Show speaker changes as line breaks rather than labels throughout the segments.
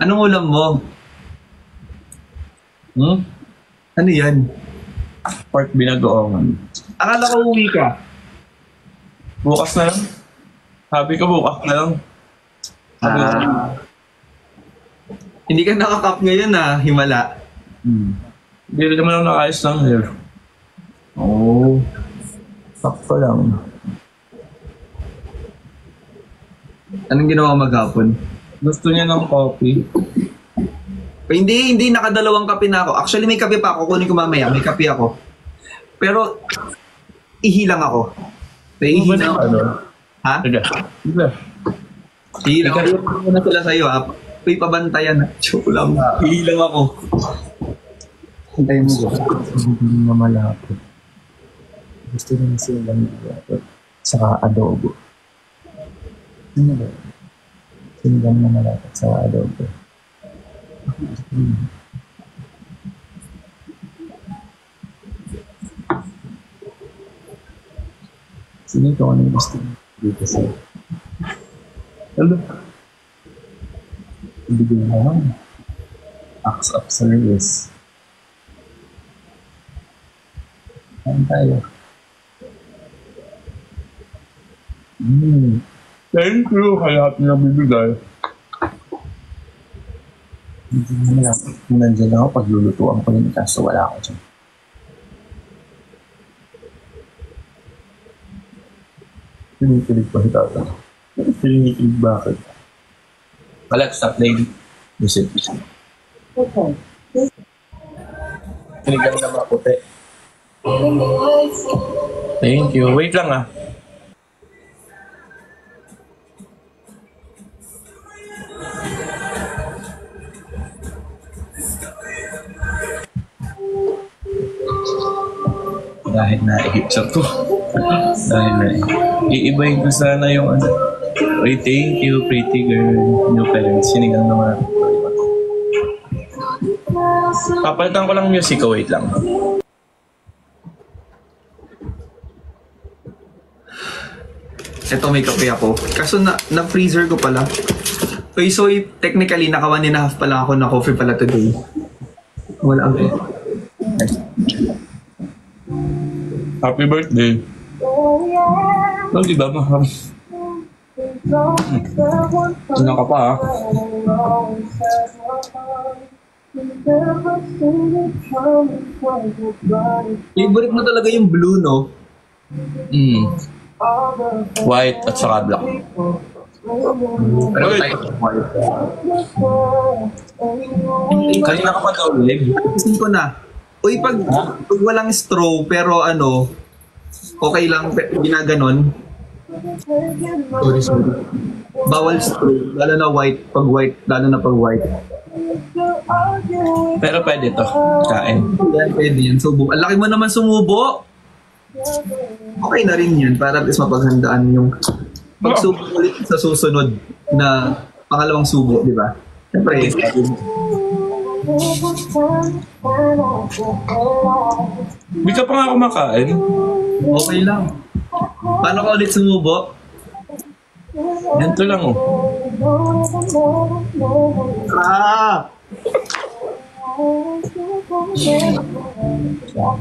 Anong ulam mo?
Hmm?
Ano yan?
Pork binagoongan.
Akala ko uwi ka.
Bukas na lang. Sabi ko bukas na lang. Sabi ko,
Hindi ka nakakap ngayon himala.
hindi rin naman ako nakaayos ng hair.
Oh.
Sakto lang.
Anong ginawa maghapon?
Gusto niya ng coffee.
Hindi, nakadalawang kape na ako. Actually, may kape pa ako. Kunin ko mamaya. May kape ako. Pero, ihilang ako. May ihilang ako. Ha?
Sige. Sige.
Ihilang ako. Ikaw na sila sa'yo, ha? May pabantayan, ha? Joke lang. Ihilang ako.
Hintayin mo ba? Hindi na malapit. Gusto rin sila ng malapit. Saka adobo. Ano ba? Sinigang na malapit sa adobo. Sige ko ano yung gusto mo dito sa hello ibigay mo naman acts of service saan tayo thank you kaya natin na bibigay hindi mo lang nandiyan ako paglulutuan ko yun kaso wala ako dyan pinikilig pa si tata. Pinikilig bakit? Alexa, play music.
Okay.
Pinigang na maputi. Thank you. Wait lang Dahil na-i-picture to. Dahil iibahin ko sana yung ano. Oy, thank you, pretty girl. New parents. Sinigang naman. Papalitan ko lang music ko. Wait lang.
Ito may kape ako. Kaso na-freezer ko pala. Okay, so technically, naka 1.5 pala ako na coffee pala today. Wala ang
Happy birthday. No, di ba, mahal? Ano ka pa,
Favorite mo talaga yung blue, no?
White at saka black.
Pero type of white.
Kanina ka pa daw ulit.
Isin ko na. Uy, pag walang straw, pero okay lang, ginaganon. Sorry. Bawal straw, lalo na white, lalo na pag white.
Pero pwede to, kain.
Yan, pwede yan. Subo. Ang laki mo naman sumubo. Okay na rin yan, para at least mapaghandaan yung pagsubo ulit sa susunod na pangalawang subo, di ba? Siyempre,
Hindi ka pa nga kumakain.
okay lang. Paano ka ulit sumubo?
Ganito lang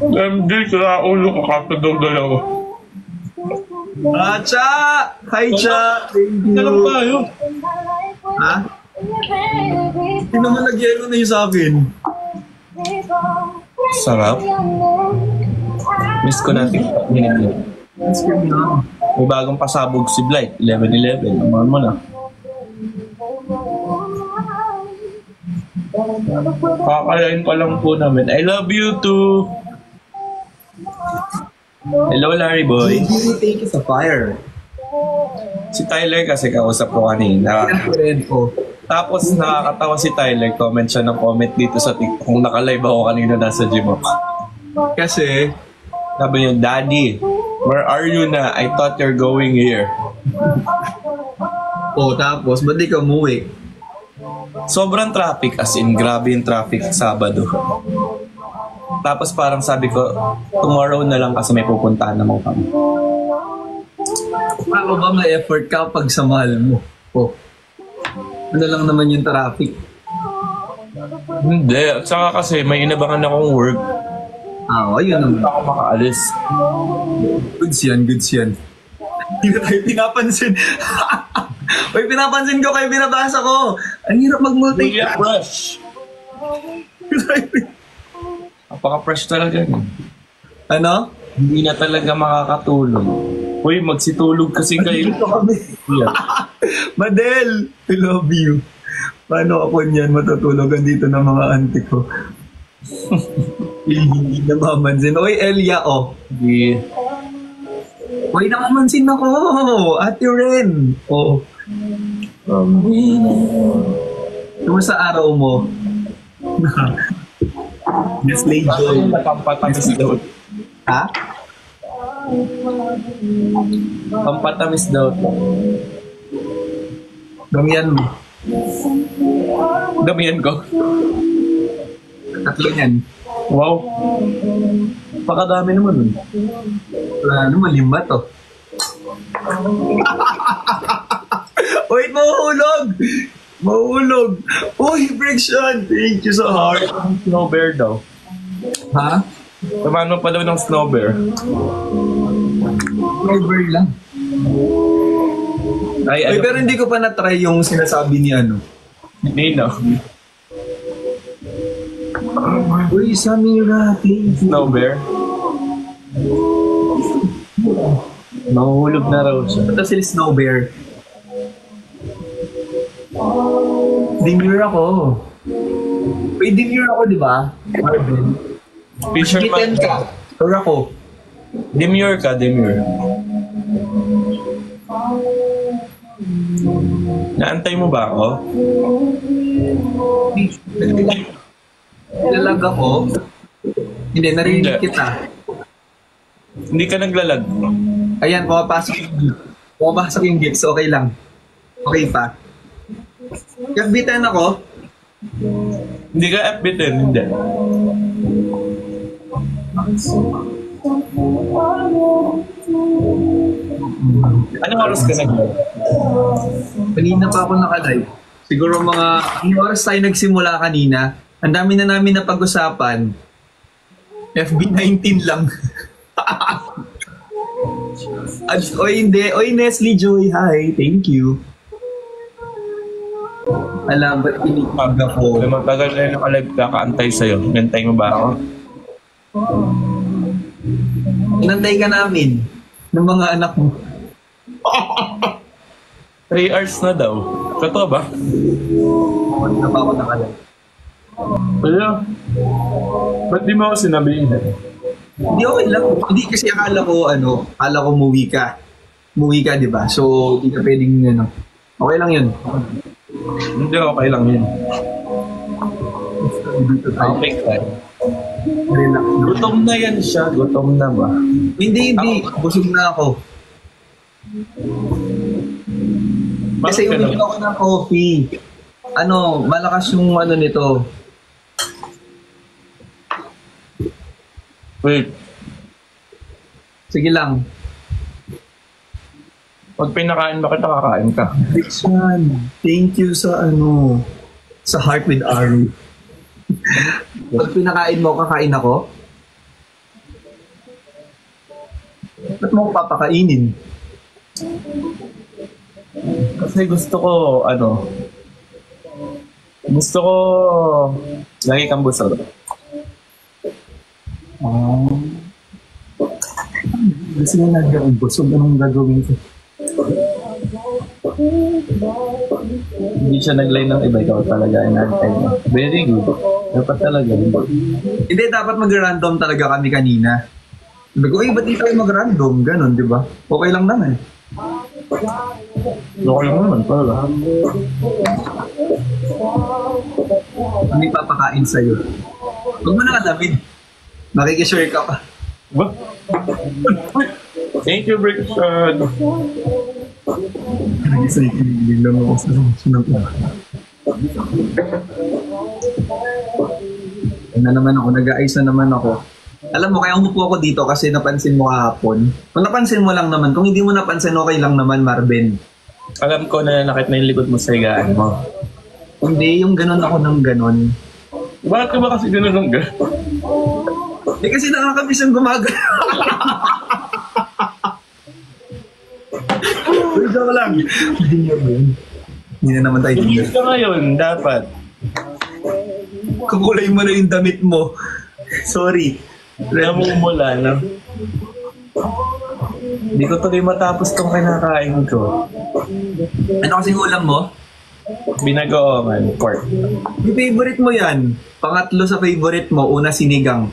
MD, kaya ulo ko kapag daw dalawa.
Cha! Hi, Cha! Thank
Dalang
you.
tayo.
Ha? Hindi naman nagyelo na yung sa akin.
Sarap. Miss ko natin.
Ice cream lang.
May bagong pasabog si Blight. 11-11. Amahan mo na. Kakalain pa lang po namin. I love you too. Hello, Larry boy.
Take it sa fire.
Si Tyler kasi kausap ko kanina. Tapos nakakatawa si Tyler. Comment siya ng comment dito sa TikTok. Kung naka-live ako kanina nasa gym ako.
Kasi,
Sabi niya, Daddy, where are you na? I thought you're going here.
tapos, ba't di ka umuwi?
Sobrang traffic, as in, grabe yung traffic Sabado. Tapos parang sabi ko, tomorrow na lang kasi may pupuntahan naman kami.
Paano ba may effort ka pag sa mahal mo? Ano lang naman yung traffic.
Hindi. At saka kasi may inabangan akong work.
Ayun naman.
Hindi ako makaalis.
Goods yan. Hindi na tayo pinapansin. Uy, pinapansin ko kayo, binabasa ko. Ang hirap mag-multi.
Hindi fresh. Napaka-fresh talaga.
Ano?
Hindi na talaga makakatulog. Uy, magsitulog kasi kayo.
Dito kami. Madel, I love you. Paano ako niyan matutulog dito ng mga auntie ko? Hindi na mamansin. Uy, Elia, oh.
Hindi.
Uy, nakamansin ako. Ate Ren. Oh. Kumusta araw mo? Miss Legion.
Pampatamis daw.
Ha?
Pampatamis daw.
Damihan mo.
Damihan ko.
Tatlo yan.
Wow. Pakadami naman nun.
Wala naman, 5 to. Wait, mahuhulog. Uy, friction. Thank you so hard.
Snow bear daw.
Ha?
Samahan mo pa daw ng snow bear.
Over lang.
Ay,
Uy, pero hindi ko pa na-try yung sinasabi ni ano.
Nino.
Uy, Samira, please.
Snow bear. Mahuhulog na raw siya.
Ito si Snow Bear. Demure ako. Uy, demure ako, di ba? Marvin.
Fisherman
Kitten ka. Or ako.
Demure ka, demure. Naantay mo ba ako?
Nilalag ako. Hindi, narinig
Hindi.
kita.
Hindi ka naglalag.
Ayan, pumapasok yung gifts. Okay lang. Okay pa. Kabitan ako.
Hindi ka FB din, hindi. Anong oras ka nag-live?
Kanina pa ako nakalive. Siguro mga, anong oras tayo nagsimula kanina? Ang dami na namin napag-usapan. FB 19 lang. Oy, hindi. Oy, Nestle Joy, hi. Thank you. Alam, ba't pinipag ako?
Matagal na yung nakalive ka, kaantay sa'yo. Nantay mo ba ako?
Inantay ka namin ng mga anak mo.
3 hours na daw. Totoo ba?
Hindi na pa ako nakalive.
Wala. Ba't di mo ako sinabihin?
Hindi, okay lang. Hindi kasi akala ko umuwi ka. Umuwi ka, di ba? So, hindi ka pwedeng, okay lang yun.
Hindi, okay lang yun.
Dito tayo.
Okay tayo.
Relax na.
Gutom na yan siya. Gutom na ba?
Hindi. Busog na ako. Kasi
Bakit ka
uminom ako ng coffee. Malakas yung nito.
Wait.
Sige lang.
Pag pinakain ba kita, kakain ka.
Dixon, thank you sa sa Heart with Aru. Pag pinakain mo, kakain ako? Ba't mo ko papakainin?
Kasi gusto ko, lagi kang busog.
Gusto na nagawin busog. Anong gagawin ko?
Hindi siya nag-line ng iba, ikaw talaga in-antay mo. Very good. Dapat talaga.
Hindi, dapat mag-random talaga kami kanina. Sabi ko, ba't di tayo mag-random? Ganon, di ba? Okay lang naman.
Okay lang naman, talaga.
Ano ipapakain sa'yo? Huwag mo na alamin. Makikishare ka pa.
Ba? Thank you, Brickshot.
Nag-isa ikilig lang ako sa sunod ko. Na naman ako, nag-aayos na naman ako. Alam mo, kaya umupo ako dito kasi napansin mo kahapon. Kung napansin mo lang naman, kung hindi mo napansin, okay lang naman, Marvin.
Alam ko na nakit na yung likod mo sa higaan mo.
Hindi, yung ganon ako ng ganon.
Bakit ka ba kasi ganun ng gano'n?
Eh kasi nakakamiss yung gumagano. Uy, joke lang. Hindi niya ba yun? Hindi na naman tayo
Hindi
dinner.
ka ngayon, dapat.
Kukulay mo na yung damit mo. Sorry.
Namumula, no? Hindi ko tuloy matapos tong kinakain ko.
Ano kasing ulam mo?
Binagoongan, pork.
Yung favorite mo yan. Pangatlo sa favorite mo, una sinigang.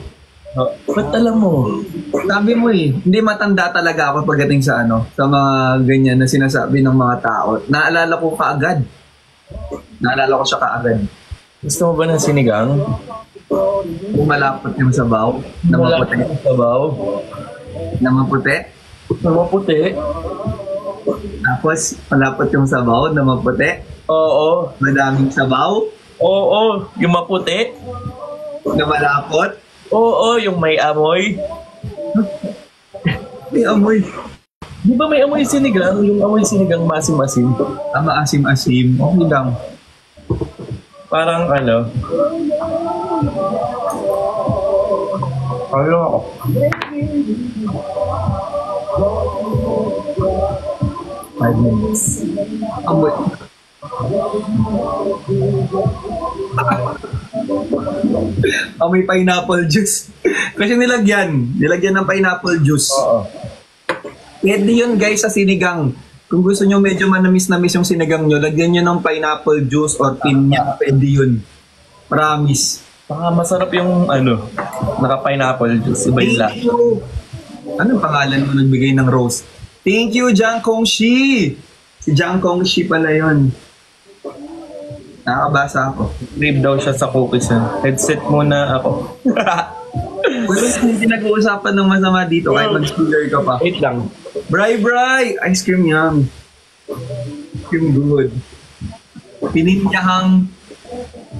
Oh, ba't alam mo?
Sabi mo eh, hindi matanda talaga ako pagdating sa sa mga ganyan na sinasabi ng mga tao. Naalala ko kaagad. Naalala ko siya kaagad.
Gusto mo ba ng sinigang?
Kung malapot yung sabaw, na maputi.
Sabaw?
Na maputi.
Na maputi?
Tapos, malapot yung sabaw na maputi.
Oo.
Madaming sabaw
Oo, yung maputi?
na malapot.
Oo, yung may amoy.
May amoy.
Di ba may amoy sinigang? Yung amoy sinigang masim-masim.
Maasim-asim. Okay lang.
Parang ano? Ano ako?
Five minutes.
Amoy. Amoy pineapple juice. Kasi nilagyan ng pineapple juice.
Oo.
Pwede yun guys sa sinigang. Kung gusto nyo medyo manamis-namis yung sinigang nyo, lagyan nyo ng pineapple juice or pinya. Pwede yun. Promise.
Baka masarap yung ano, naka-pineapple juice. Iba yung
Thank you. Anong pangalan mo nagbigay ng rose? Thank you, Jiang Kongshi. Si Jiang Kongshi pala yun. Nakakabasa ako.
Crave daw siya sa cookies. Headset muna ako.
Wala hindi nag-uusapan ng masama dito kahit mag-speaker ka pa.
Wait lang.
Bray! Ice cream yum. Ice cream good. Pininyahang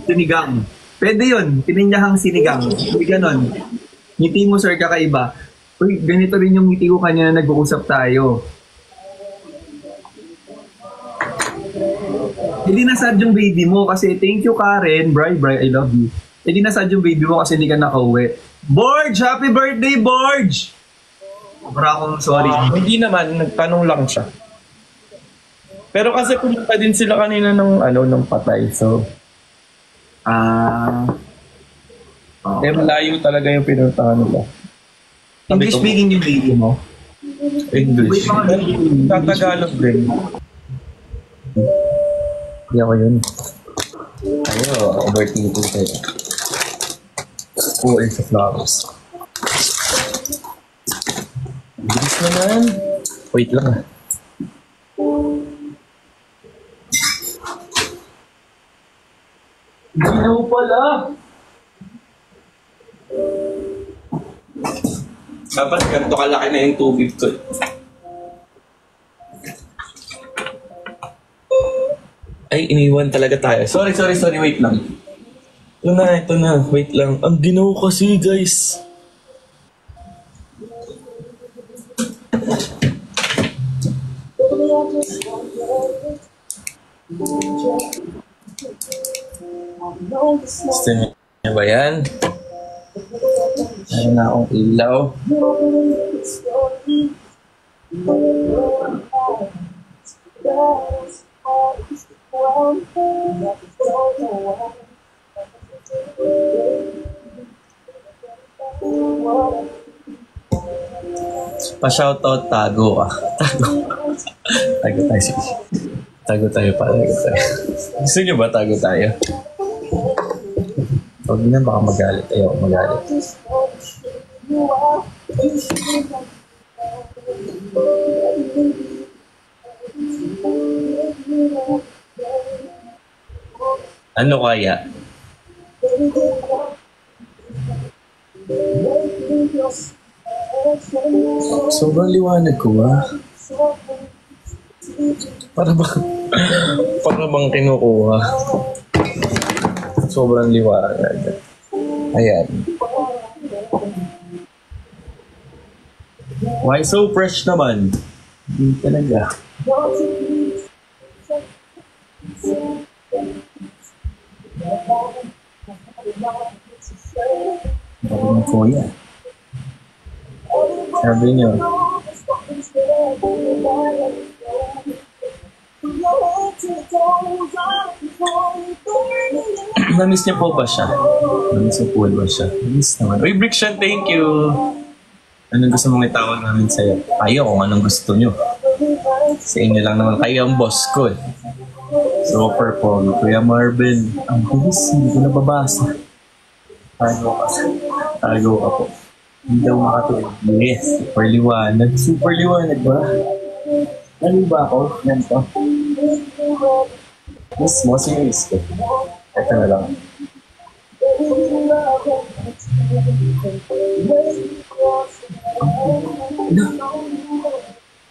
sinigang. Pwede yun. Pininyahang sinigang. Hindi ganon. Ngiti mo, sir, kakaiba. Uy, ganito rin yung ngiti ko kanya na nag-uusap tayo. Hindi nasad yung baby mo kasi thank you, Karen. Bray, I love you. Hindi nasad yung baby mo kasi hindi ka nakauwi. Borge! Happy birthday, Borge! Sobra akong sorry.
Hindi naman, nagtanong lang siya. Pero kasi pumunta din sila kanina ng patay. So, malayo talaga yung pinuntahan nila.
English speaking yung baby mo?
English. Tatagalog din.
Hindi ako yun.
Ayo, overthinking kayo.
Oo, sa flowers.
Bilis naman.
Wait lang ah.
Ginaw pala. Dapat ganito kalaki na yung tubig ko. Ay, iniwan talaga tayo. Sorry, wait lang. Ito na, wait lang. Ang ginaw kasi, guys. Gusto niyo ba yan? Meron na akong ilaw. Pa-shoutout, tago ah. Tago tayo, sige. Tago tayo. Gusto niyo ba tago tayo?
Huwag na, baka magalit. Ayaw magalit.
Ano kaya? Sobrang liwanag ko ah. Para bang kinukuha. Sobrang liwanag. Ayan. Why so fresh naman? Hindi talaga. Sabi ng kuya. Sabi niyo. Namiss niyo po ba siya? Namiss niyo po ba siya? Namiss naman. Uy, Brickshot, thank you! Anong gusto mong itawag namin sa'yo? Kayo kung anong gusto niyo. Sa inyo lang naman. Kayo ang boss ko eh. Super po. Kuya Marvin. Ang bilis, hindi ko nababasa. Tago ka po. Hindi daw makatuloy. Yes, super liwanag. Super liwanag ba? Ano ba ako? Yan to. Miss mo, sinilis ko. Ito na lang.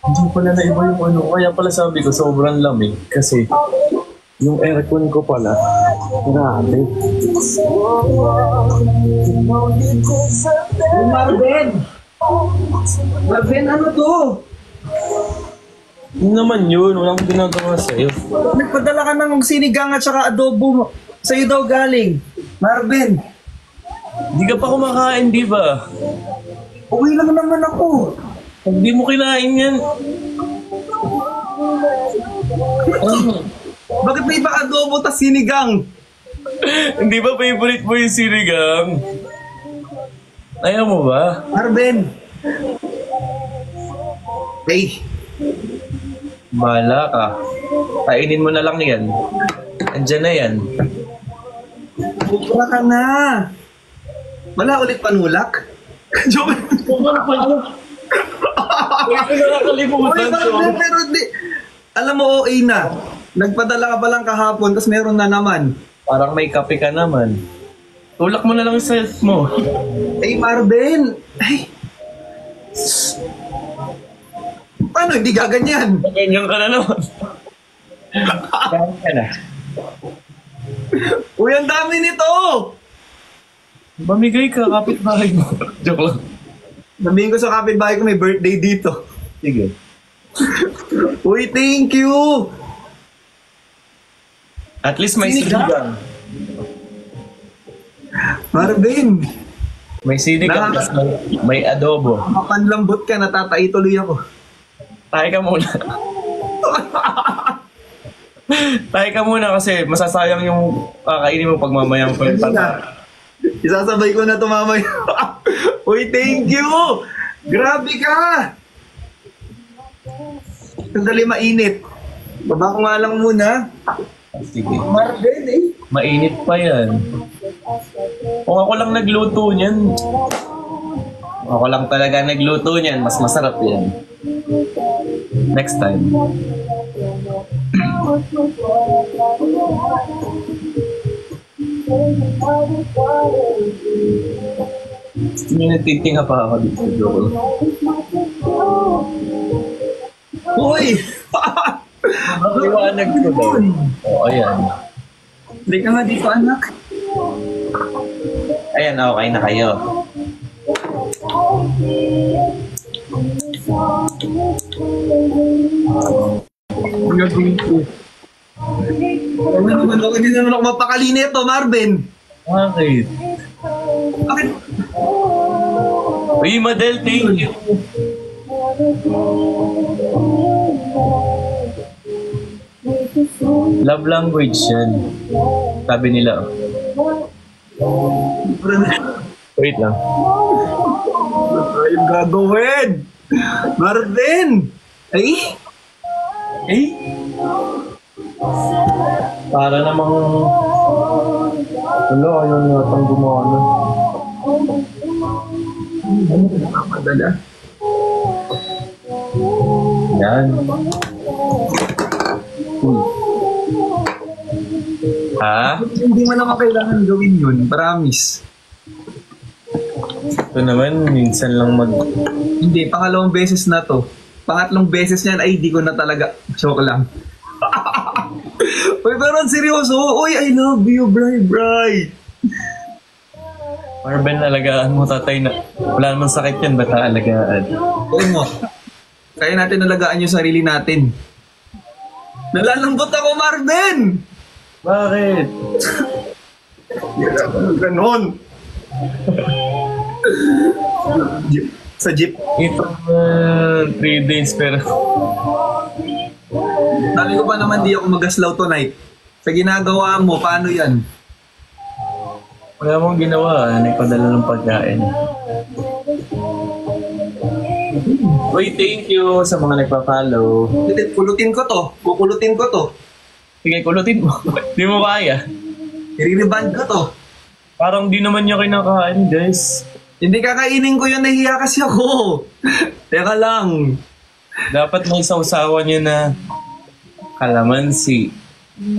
Hindi pala na iba yung ano. Kaya pala sabi ko, sobrang lamig. Kasi yung aircon ko pala, grabe.
Marvin! Marvin, ano to?
Yun naman yun, walang ginagawa sa'yo.
Nagpadala ka ng sinigang at saka adobo. Sa'yo daw galing. Marvin,
Hindi ka pa kumakain, di ba?
okay lang naman ako.
Pag di mo kinain yan. Ano?
Bakit may iba adobo tas sinigang?
Hindi ba favorite mo yung sinigang? Ayaw mo ba?
Marvin. Hey,
Bahala ka. Kainin mo na lang yan. Andyan na yan.
bukra ka na. Wala ulit panulak? Joke.
Uy, ko nakakalimutan to.
Pero di. Alam mo, OA na. Nagpadala ka pa lang kahapon, tapos meron na naman.
Parang may kape ka naman. Tulak mo na lang sa self mo.
Hey, Marvin. Hey. Paano hindi gaganyan?
Ganyan ka na naman. Kain ka na.
Uy, ang dami nito!
Mamigay ka, kapitbahay mo. Joke lang.
Sabihin ko sa kapitbahay ko may birthday dito.
Sige.
Uy, thank you!
At least may
Sinigang?
sinigang.
Marvin,
May sinigang,
Na-
tapos may adobo.
mapanlambot ka, natatai tuloy ako.
Tayo ka muna. Tayo ka muna kasi masasayang yung kakainin mo pag mamayang pa yung
Hindi na.
tata.
Isasabay ko na tumamay. Uy, thank you! Grabe ka! Sandali mainit. Baba ko nga lang muna.
Sige.
Marvin, eh.
Mainit pa yan. Kung ako lang nagluto niyan, ako lang talaga nagluto niyan, mas masarap yan. Next time. Tinititinga pa ako dito. Joke lang.
Uy!
Liwanag ko daw. Oo, ayan.
Hindi ka nga dito, anak.
Ayan, okay na kayo.
Ang gagawin ko. Ano naman ako, hindi naman ako mapakali nito, Marvin.
Bakit?
Bakit?
Uy, Madel, thank you. Love language yan. Sabi nila. Wait lang.
Ano yung gagawin? Marvin! Ay!
Eh? Para namang... Wala, ayaw nga itong gumana.
Ano ka nakapadala?
Yan. Uy. Ha?
Hindi mo naman kailangan gawin yun. Promise.
Ito naman, minsan lang mag...
Hindi, pangalawang beses na to. Pangatlong beses niyan, ay di ko na talaga. Joke lang. Uy, pero seryoso. Uy, I love you, Bri.
Marvin, alagaan mo, tatay na. Wala namang sakit yan, ba't alagaan?
Oo mo. Kaya natin alagaan yung sarili natin. Nalalambot ako, Marvin!
Bakit?
Ganon. Sa jeep.
Ito 3 days pero
Sabi ko pa naman di ako magaslaw tonight. Sa ginagawa mo, paano yan?
wala mong ginawa. Nagpadala ng pagkain. Uy, thank you sa mga nagpa-follow.
Pulutin ko to. Pupulutin ko to.
Sige, kulutin mo. Di mo kaya.
I-reband ko to.
Parang di naman niya kinakain, guys.
Hindi kakainin ko yun, nahiya kasi ako. Teka lang.
Dapat may sausawan niya na kalamansi,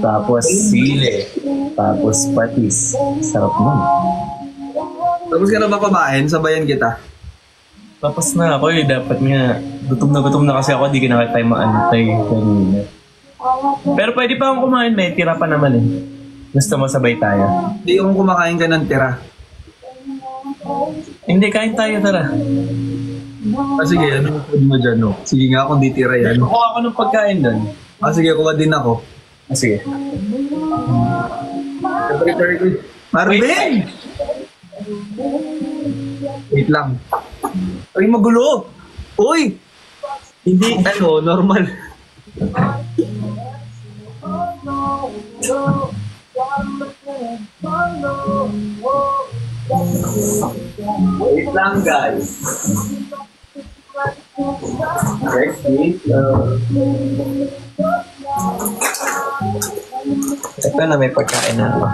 tapos sili, tapos patis. Sarap nun.
Tapos ka na ba kumain? Sabayan kita.
Tapos na ako dapat nga. Gutom na kasi ako, di ka na tayo maantay kanina. Pero pwede pa akong kumain, may tira pa naman eh. Gusto mo sabay tayo?
Hindi kung kumakain ka ng tira.
Hindi, kain tayo, tara.
Sige, ano food mo dyan, no? Sige nga, kung di tira yan.
Kukuha ako ng pagkain doon.
Sige, kuha din ako.
Sige.
Marvin! Wait lang. Ay, magulo! Uy! Hindi, normal. Wait lang, guys.
Ito na may pagkain na ako.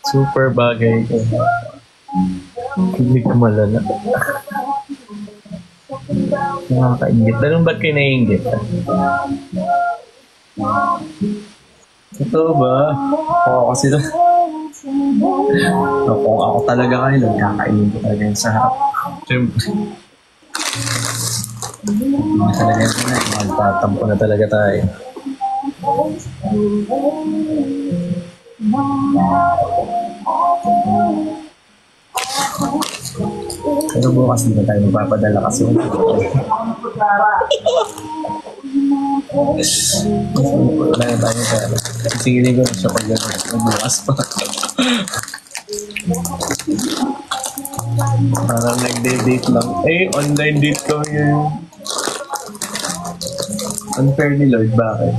Super bagay ko. Kilig malala. Nakakaingit. Dalong ba't kayo naiingit? Ito ba? Oo, kasi ito. Kung ako talaga kayo, nagkakainin ko talaga yung sa harap. Siyempre. Hindi talaga yun na. Magtatampo na talaga tayo. Pero bukas hindi tayo magpapadala kasi wala na tayo pera. Sisingilin ko na siya pag gano'n. Bukas pa. Parang nagde-date lang. Online date ko yun. Unfair ni Lord, bakit?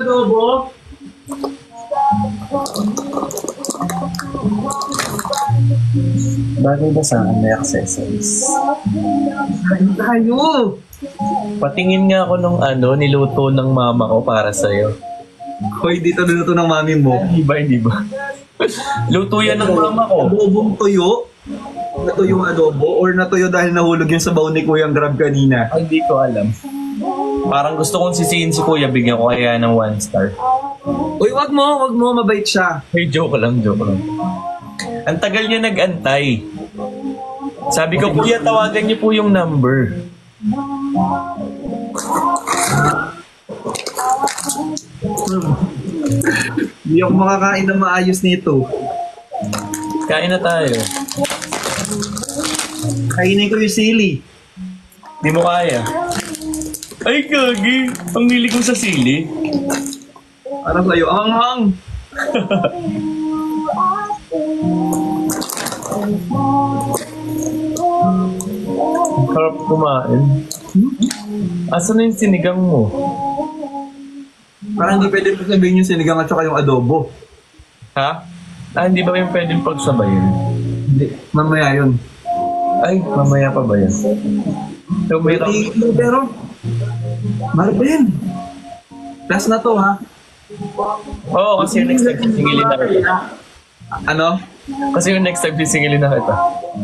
Adobo?
Bagay ba sa akin may accessories?
Kain tayo!
Patingin nga ako nung niluto ng mama ko para sa'yo.
Hoy, dito niluto ng mami mo.
Hindi ba? Luto yan ng mama ko.
Adobong tuyo? Natuyong adobo? Or natuyo dahil nahulog yung sabaw ni Kuyang Grab kanina?
Hindi ko alam. Parang gusto kong sisihin si Kuya, bigyan ko kaya ng 1 star.
Uy, wag mo, mabait siya.
Hey, joke lang. Ang tagal niya nag-antay. Sabi ko, Kuya, tawagan niyo po yung number.
Hindi ako makakain ng maayos nito.
Kain na tayo.
Kainin ko yung sili.
Di mo kaya. Ay, gagi. Ang hili ko sa sili.
Para sa'yo, ang
Harap kumain. Asan na yung sinigang mo?
Parang hindi pwede sabihin yung sinigang at saka yung adobo.
Ha? Hindi ba yung pwedeng pagsabayin?
Hindi, mamaya yun.
Ay, mamaya pa ba yan? So,
Pero, Marvin, last na to ha.
Oo, kasi yung next time sisingilin na kita.
Ano?
Kasi yung next time sisingilin na kita.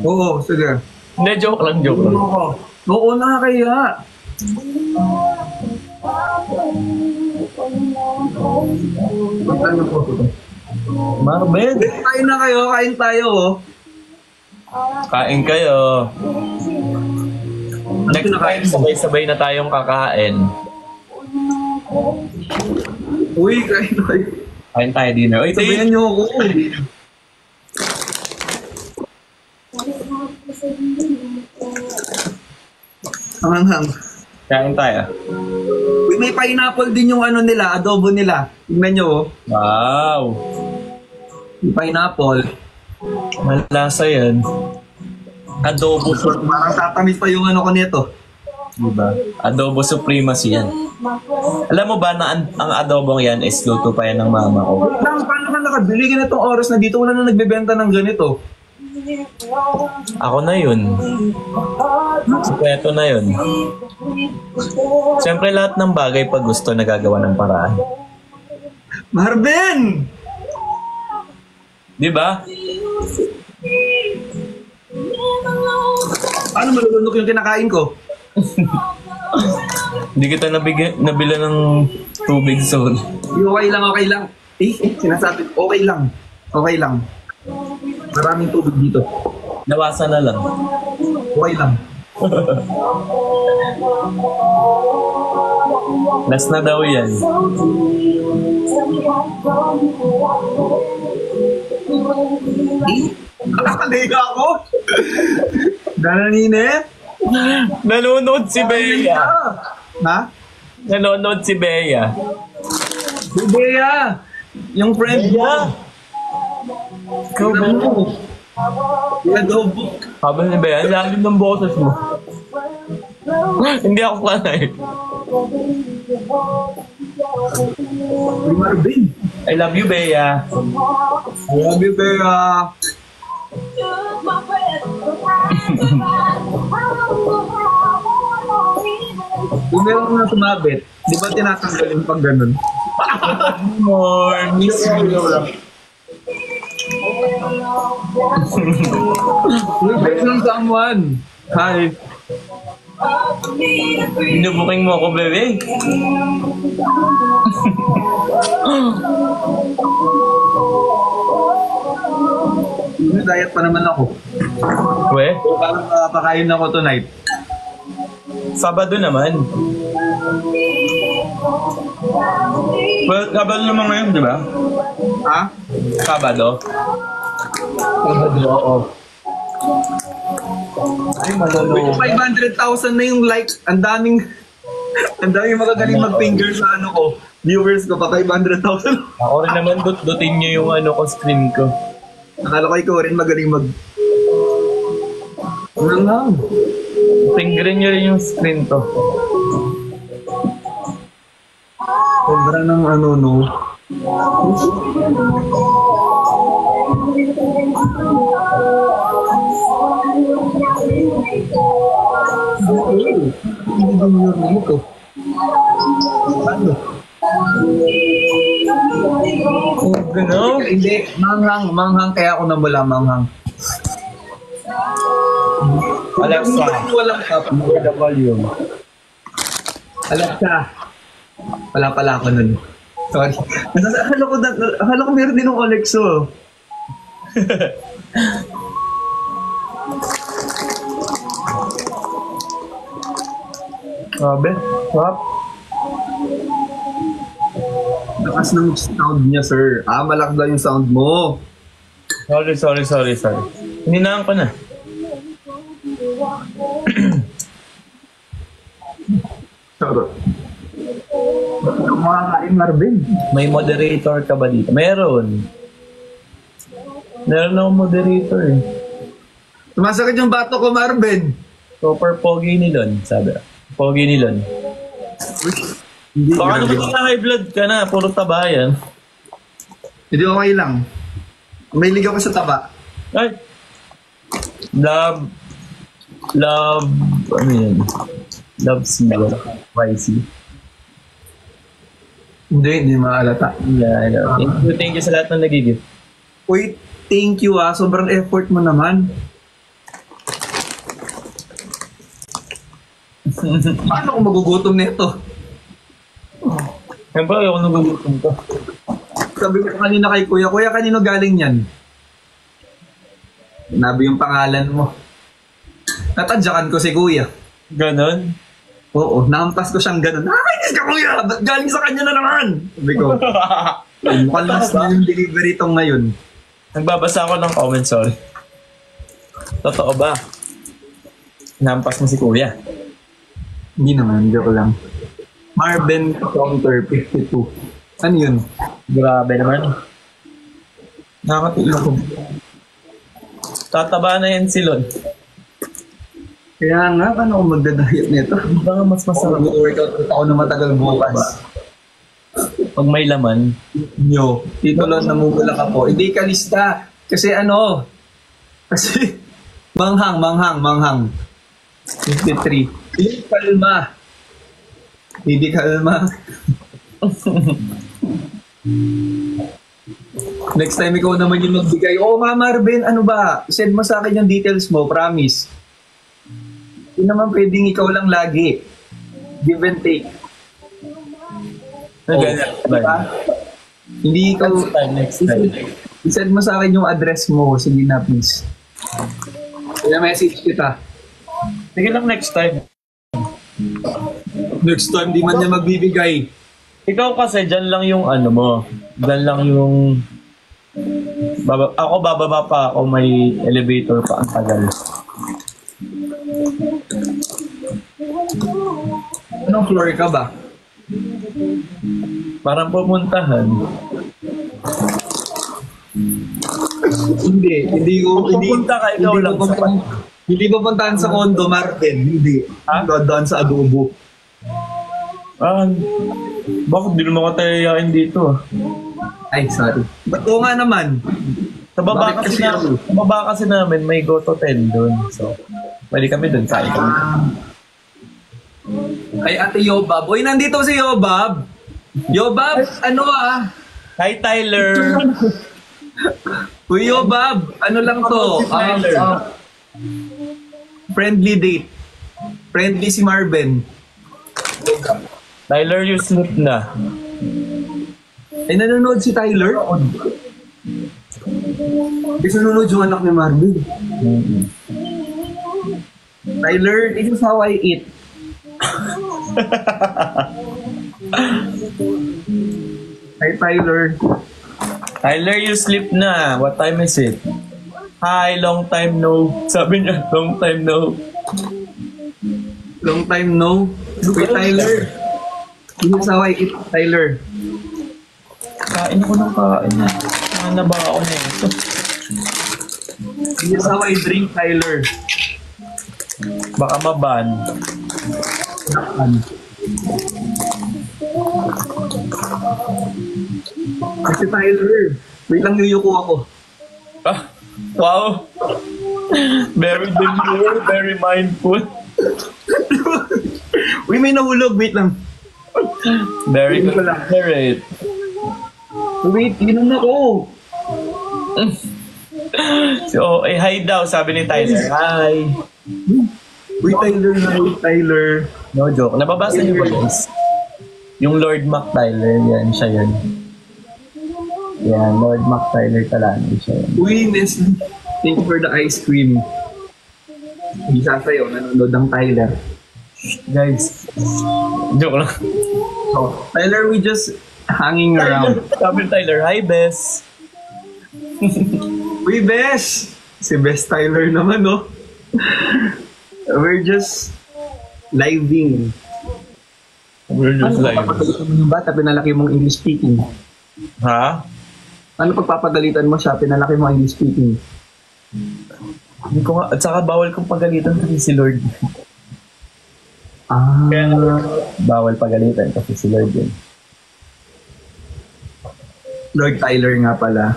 Oo, sige.
Hindi, joke lang.
Oo na kaya. Ano po ito?
Marvin!
Kain na kayo, kain tayo oh.
Kain kayo. Next time, sabay-sabay na tayong kakain.
Uy, kain na kayo.
Kain tayo dinner. Uy,
Sabayan niyo ako. Hanghang.
Kain tayo.
Uy, may pineapple din yung adobo nila. Tingnan nyo oh.
Wow!
May pineapple.
Malasa yan. Adobo
Parang tatamis pa yung ano ko nito.
diba? Adobo supremacy yan. Alam mo ba na ang adobong yan is luto pa yan ng mama ko?
Paano ka nakabili ganitong oras na dito? Wala na nagbebenta ng ganito.
Ako na yun. Sikreto na yun. Siyempre lahat ng bagay pag gusto nagagawa ng paraan.
Marvin!
Di ba?
Paano malulunok yung kinakain ko?
Hindi kita nabila ng tubig soon.
Okay lang, okay lang. Sinasabi, okay lang. Okay lang. Maraming tubig dito.
Nawasan na lang.
Okay lang.
Last na daw yan.
Nakakaliga ako. Nananine?
Nanonood si Bea.
Ha?
Nanonood si Bea.
Si Bea. Yung friend mo.
Ikaw ba?
Yung adobo.
Habang ni Bea, ang lalim ng boses mo. Hindi ako kanay.
Si Marvin.
I love you, Bea.
I love you, Bea. Kung meron na sumabit, di ba tinatanggalin pag ganun?
More, miss you.
Best ng someone. Hi.
Binubuking mo ako, bebe.
Diet pa naman ako.
We,
So, parang pakain ako tonight.
Sabado naman. Well, Sabado naman ngayon, di ba?
Ha?
Sabado.
Oo.
Ay, malolo.
500,000 na yung like. Ang daming magagaling mag-finger sa ano ko. Viewers ko pa 500,000.
Ako rin naman, dutin niyo yung ano ko, screen ko.
Akala ko ikaw rin magaling mag... Ano lang?
Fingerin niyo rin yung screen ko.
Sobra ng ano, no? Hindi din yung nito. Ano?
Oh, gano'n?
Hindi, manghang kaya ako namula, manghang.
Alexa.
Walang tap.
The volume.
Alexa. Wala pala ako nun. Sorry. Akala ko meron din ng Alexo.
Sabi? What?
Lakas ng sound niya, sir. Malakas daw yung sound mo.
Sorry. Hininaan ko na.
Sorry. Kumakain, Marvin.
May moderator ka ba dito? Meron akong moderator eh.
Sumasakit yung bato ko, Marvin.
Super pogi ni Lon, sabi. Pogi ni Lon.
Hindi,
Baka
grabe.
naman na high blood ka na, puro taba yan.
Hindi okay lang. May ligaw ka sa taba.
Ay! Love, ano yan? Love Zero. YC.
Hindi maalata.
Yeah. Thank you sa lahat ng nagigit.
Uy, thank you Sobrang effort mo naman. Paano ako magugutom nito?
Siyempre, ako nagugutom ko.
Sabi ko kanina kay Kuya, kanino galing yan? Nabi yung pangalan mo. Natadyakan ko si Kuya.
Ganon?
Oo, nahampas ko siyang ganun. Nakakainis ka, Kuya! Ba't galing sa kanya na naman? Sabi ko, mukhang last na yung delivery tong ngayon.
Nagbabasa ako ng comment, sorry. Totoo ba? Nampas mo si Kuya.
Hindi naman, joke lang. Marvin Counter 52. Ano yun?
Grabe naman. Nakakatiyo ko. Tataba na yan si Lon.
Kaya nga, paano kung magda-diet nito?
Baka mas masarap.
Mag-workout ako na matagal bukas.
Pag may laman.
Nyo, dito lang namumula ka po. Hindi ka lista. Kasi kasi manghang. 53. Hindi kalma. Next time ikaw naman yung magbigay. Oo nga Marvin, ano ba? Send mo sa akin yung details mo, promise. Hindi naman pwedeng ikaw lang lagi. Give and take. Diba? Hindi ikaw...
Next time.
I-send mo sa akin yung address mo. Sige na, please. Kaya message kita.
Sige lang next time.
Next time, di man niya magbibigay.
Ikaw kasi, dyan lang yung ano mo. Dyan lang yung... Ako bababa pa ako, may elevator pa ang tagal.
Anong floor ka ba?
Parang pupuntahan.
Hindi ko...
Pupunta ka, ikaw lang.
Hindi pupuntahan sa condo, Martin. Hindi. Doon sa adobo.
Bakit di naman ka tayayain dito?
Ay, sorry. Oo nga naman.
Sa baba
Bakit
kasi namin may Gototen doon. So, pwede kami doon kain.
Ay, Ate Yobab. Uy, nandito si Yobab. Yobab, ano
Hi, Tyler!
Uy, Yobab, ano lang to? Friendly date. Friendly si Marvin.
Tyler, you sleep na.
Ay, nanonood si Tyler? Kasi nanonood yung anak ni Marvin. Tyler, this is how I eat. Hi, Tyler.
Tyler, you sleep na. What time is it? Hi, long time no. Sabi niya, long time no.
Long time no. Uy, Tyler. This is how I eat, Tyler.
Kain ko ng kain. Ano ba ako na ito?
This is how I drink, Tyler.
Baka maban.
Kasi Tyler. Wait lang, niyuko ako.
Wow. Very demure, very mindful.
Uy, may nahulog. Wait lang.
Very
Hindi ko lang.
considerate.
Wait, inom na ko.
So, hi daw, sabi ni Tyler. Hi.
Uy, Tyler. Hi, Tyler.
No joke. Nababasa niyo ba guys? Yung Lord Mac Tyler, yan, siya yun. Yan, Lord Mac Tyler Talani, siya yun.
Uy, Nestle. Thank you for the ice cream. Isa sa'yo, nanonood ang Tyler.
Guys, joke lang.
Oh, Tyler, we just hanging around.
Sabi ni Tyler, hi Bes.
Uy, Bes! Si Bes Tyler naman, no? We're just living.
We're just
Ano
like,
pagpapagalitan mo yung bata, pinalaki mong English speaking?
ha?
Ano pagpapagalitan mo siya, pinalaki mo English speaking?
Hindi ko nga, at saka bawal kong pagalitan kasi si Lord. Kaya bawal pagalitan kasi si Lord yun.
Lord Tyler nga pala.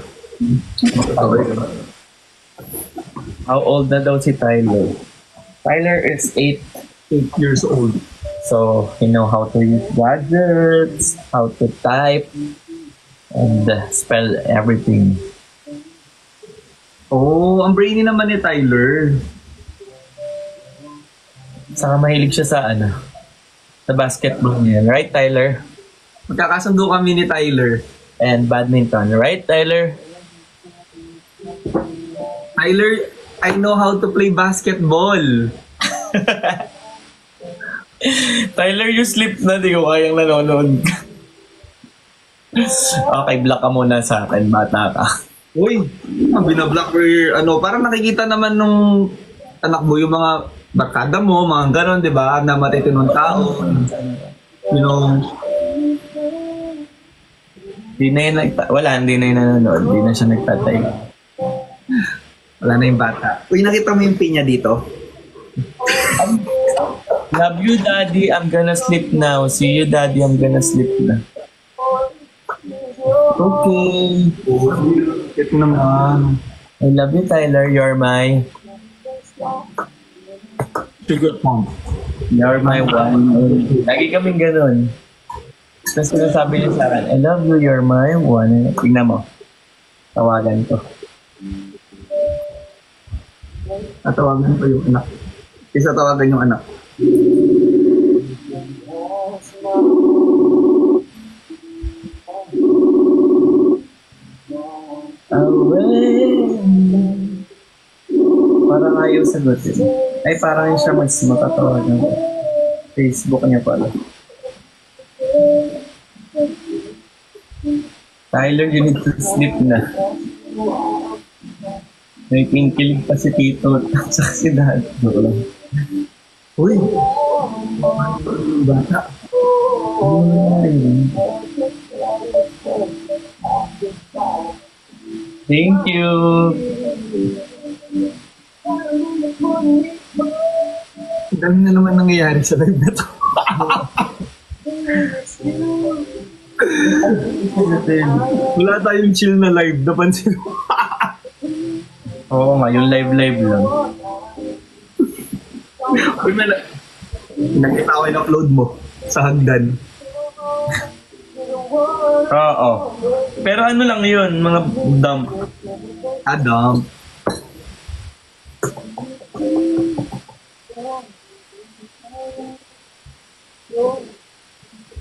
How old na daw si Tyler? Tyler is 8
years old.
So, he know how to use gadgets, how to type, and spell everything.
Oh, ang brainy naman ni Tyler.
Saka mahilig siya sa sa basketball niya. Right, Tyler?
Magkakasundo kami ni Tyler.
And badminton. Right, Tyler?
Tyler, I know how to play basketball.
Tyler, you sleep na. Di ko kayang nanonood. Okay, block ka muna sa akin. Bata ka.
Uy, binablock ko yung, parang nakikita naman nung anak mo yung mga barkada mo, mga ganon, di ba? Na matitinong tao. You know,
Hindi na yun hindi na yun nanonood. Hindi na siya nagtatay.
Wala na yung bata. Uy, nakita mo yung pinya dito?
Love you, Daddy. I'm gonna sleep now. See you, Daddy. I'm gonna sleep na. Okay.
Ito naman.
I love you, Tyler. You're my...
Sugar pump.
You're my one. Lagi kaming ganun. Tapos sinasabi niya sa akin, I love you, you're my one. Tingnan mo. Tawagan ko.
Tatawagan ko yung anak. Isa tawagan yung anak.
Parang ayaw sagutin. Ay, parang yun siya matatawagan ko. Facebook niya pala. Tyler, you need to sleep na. May kinikilig pa si Tito at si Dad.
Uy! Bata.
Thank you.
Ang dami na naman nangyayari sa live na to. Wala tayong chill na live. Napansin mo.
Oo nga, yung live lang.
Uy, nakita ko yung upload mo sa hagdan.
Oo. Pero ano lang yun, mga dump.
Adam.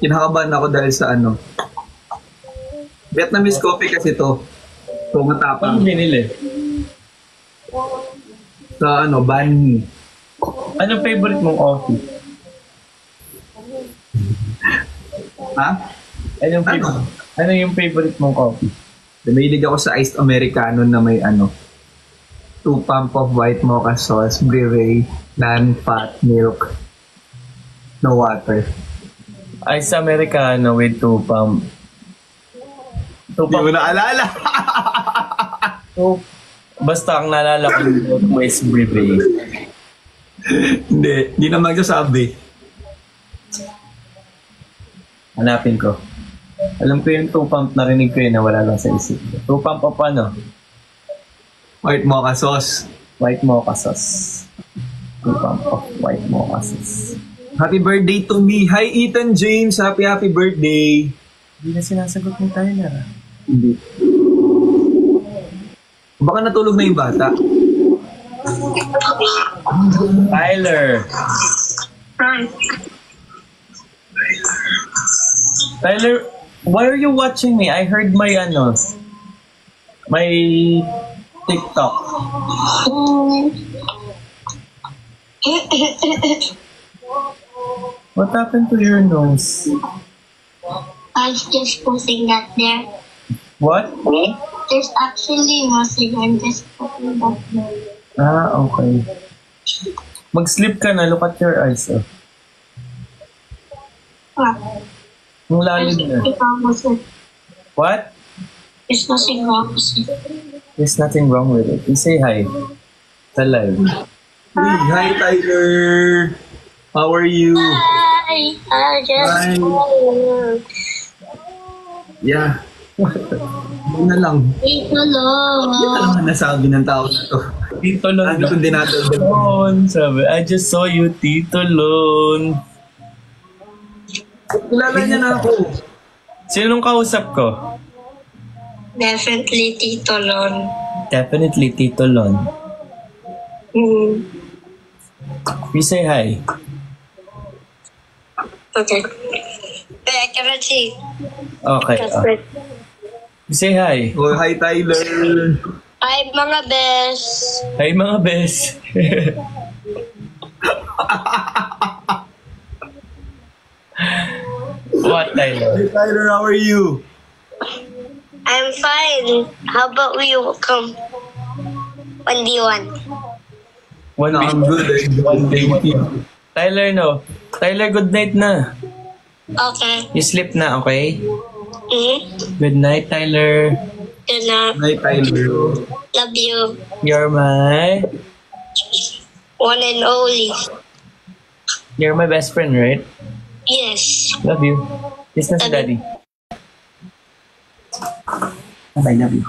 Kinakabahan ako dahil sa ano. Vietnamese coffee kasi to. So matapang.
Anong binili?
Sa ano, Banhi.
Anong favorite mong coffee?
Ha?
Ano yung favorite mong coffee?
Mahilig ako sa iced Americano na may ano, 2 pump of white mocha sauce, brie, non-fat milk, no water.
Ice Americano with 2 pump. 2
Hindi
pump.
mo naalala.
Basta ang naalala ko yung West Brewery.
Hindi na magsasabi.
Hanapin ko. Alam ko yung 2 pump, narinig ko yun na wala lang sa isip. 2 pump of ano?
White mocha sauce.
White mocha sauce. 2 pump of white mocha sauce.
Happy birthday to me. Hi Ethan James. Happy birthday.
Hindi na sinasagot ni Tyler.
Hindi. Baka natulog na yung bata.
Tyler! Tyler, why are you watching me? I heard my my TikTok. What happened to your nose?
I was just putting that there.
What?
There's actually nothing. I'm just putting that there.
Ah, okay. Mag-sleep ka na. Look at your eyes. Oh.
What?
Ang lalim na.
There's nothing wrong with it.
What?
There's nothing wrong with it.
There's nothing wrong with it. You say hi. Sa live.
Hey, hi Tyler. How are you?
Hi. I just
Hi. Yeah. Ano na lang.
Hello.
Ano na lang nasabi ng tao na to.
Tito Lon.
Ano kung dinadaldal mo?
Lon, sabi, I just saw you, Tito Lon.
Kilala niya na ako.
Sinong kausap ko?
Definitely Tito Lon.
Definitely Tito Lon. You say hi.
Okay. Wait, I cannot see.
Okay. You say hi.
Oh, hi Tyler.
Hi, mga bes.
Hi mga bes. What, Tyler?
Hi Tyler, how are you?
I'm fine. How about you come? 1v1.
One
I'm good.
One day. Tyler, no. Tyler, good night na.
Okay.
You sleep na, okay?
Mm-hmm.
Good night, Tyler.
Good night.
Night, Tyler.
Love you.
You're my...
One and only.
You're my best friend, right?
Yes.
Love you. Kiss na si Daddy.
Bye, love you.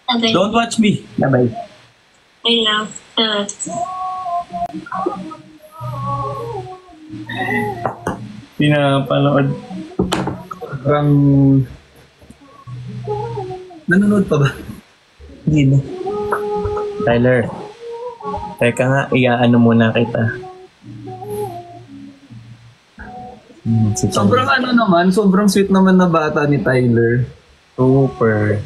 Bye.
Don't watch me.
Bye-bye.
I know.
Pinapanood.
Parang... Nanonood pa ba?
Hindi na. Tyler. Teka nga, iaano muna kita.
Sobrang ano naman, sobrang sweet naman na bata ni Tyler.
Super.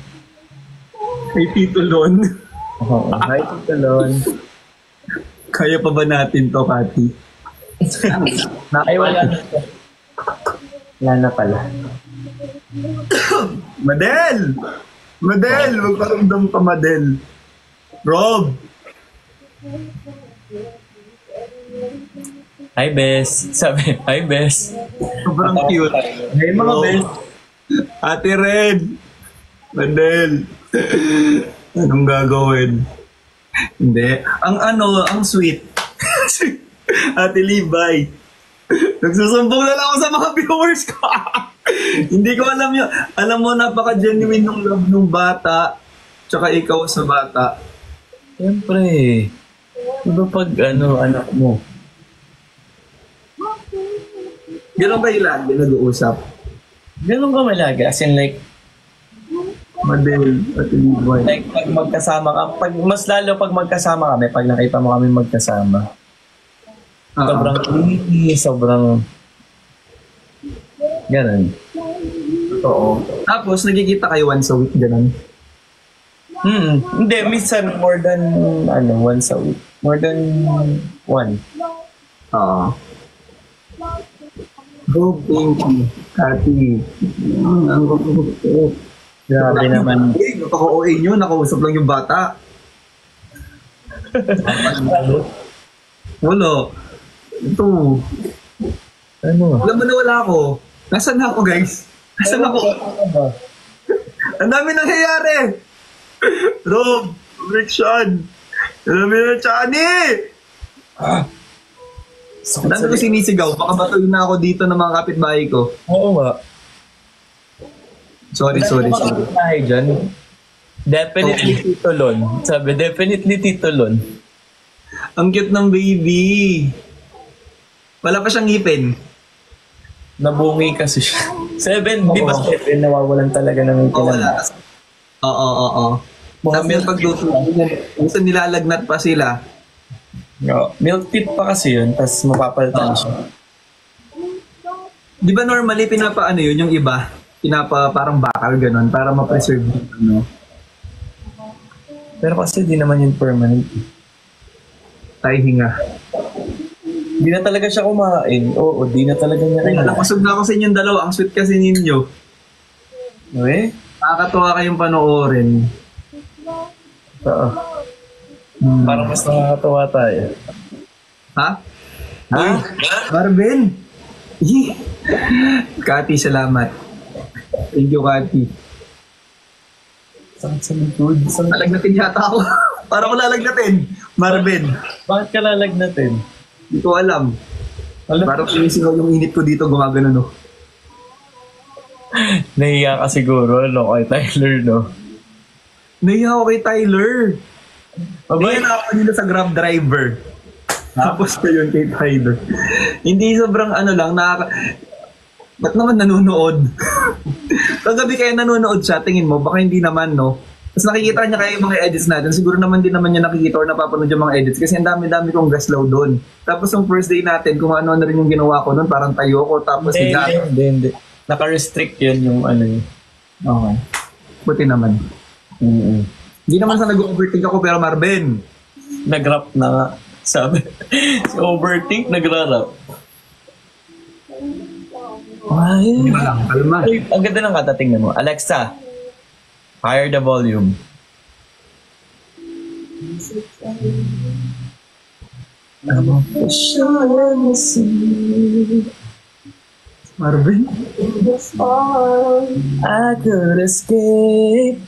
Kay Tito Lon.
Oo, hi Tito Lon.
Kaya pa ba natin to, Kati?
Ay, wala na. Wala na pala.
Madel! Madel! Magparamdam ka, Madel. Rob!
Hi, Bes. Sabi, hi, Bes.
Sobrang cute.
Hey, mga
Rob.
Bes.
Ate Red! Madel! Anong gagawin? Hindi. Ang sweet. Ate Levi. Nagsusumbong na lang ako sa mga viewers ko. Hindi ko alam yun. Alam mo, napaka-genuine nung love nung bata. Tsaka ikaw sa bata.
Siyempre. Diba pag anak mo?
Ganun ba lagi nag-uusap?
Ganun ka malaga. As in like,
Madel, Ate Levi.
like pag magkasama ka, mas lalo pag magkasama kami, pag nakita mo kami magkasama. Sobrang sobrang ganun.
Oo. Tapos, nagkikita kayo once a week, ganun.
Hindi, minsan more than once a week. More than one.
Oo. Go, thank you. Kati. Ang gusto.
Grabe naman.
Napaka-OA nyo, nakausap lang yung bata. Wala. Ito.
Ano?
Alam mo na wala ako. Nasaan na ako, guys? Nasaan ako? Ang dami nangyayari. Rob, Rickson. Ang dami na Chani. Ang dami ko sinisigaw. Baka batuin na ako dito ng mga kapitbahay ko.
Oo nga.
Sorry.
Tayo dyan. Definitely Tito Lon. Sabi, definitely Tito Lon.
Ang cute ng baby. Wala pa siyang ngipin.
Nabungi kasi siya. 7, di ba 7? Nawawalan talaga ng ngipin.
Wala. Oo. Sabi yung pagtutulog, minsan nilalagnat pa sila.
Milk teeth pa kasi yun, tapos mapapalitan siya.
Di ba normally pinapaano yun, yung iba? Parang bakal ganun, para ma-preserve yung
Pero kasi di naman yun permanent.
tayo hinga.
Di na talaga siya kumain. Oo, di na talaga niya
Ay,
kumain.
nakusog na ako sa inyong dalawa. Ang sweet kasi ninyo.
Eh?
Nakakatuwa kayong panoorin.
Oo. Parang mas nakakatawa tayo.
Ha?
Ha?
Marvin! Kati, salamat. Thank you, Kati.
Sakit sa likod.
Lalagnatin yata ako. Para ko lalagnatin. Marvin.
Bakit ka lalagnatin?
Hindi ko alam.
Alam?
Parang sinisingaw yung init ko dito, gumagano, no?
Nahiya ka siguro, no, kay Tyler, no?
Nahiya ako kay Tyler.
Abay,
Nahiya ako nila sa Grab driver. Tapos ko yun kay Tyler. Hindi sobrang lang, ba't naman nanonood? Kagabi kaya nanonood siya, tingin mo, baka hindi naman, no? Tapos nakikita niya kaya yung mga edits natin. Siguro naman din naman niya nakikita or napapanood yung mga edits kasi ang dami-dami kong gaslaw doon. Tapos yung first day natin, kung ano na rin yung ginawa ko noon, parang tayo ko. Tapos
hindi. Naka-restrict yun yung yun.
Okay. Buti naman. Hindi naman sa nag-overthink ako, pero Marvin.
Nag-rap na nga. Sabi, si overthink, nagra-rap. Ay,
Kalma.
Ay, ang ganda ng kata, tingnan mo. Alexa, higher the volume.
Marvin?
I could escape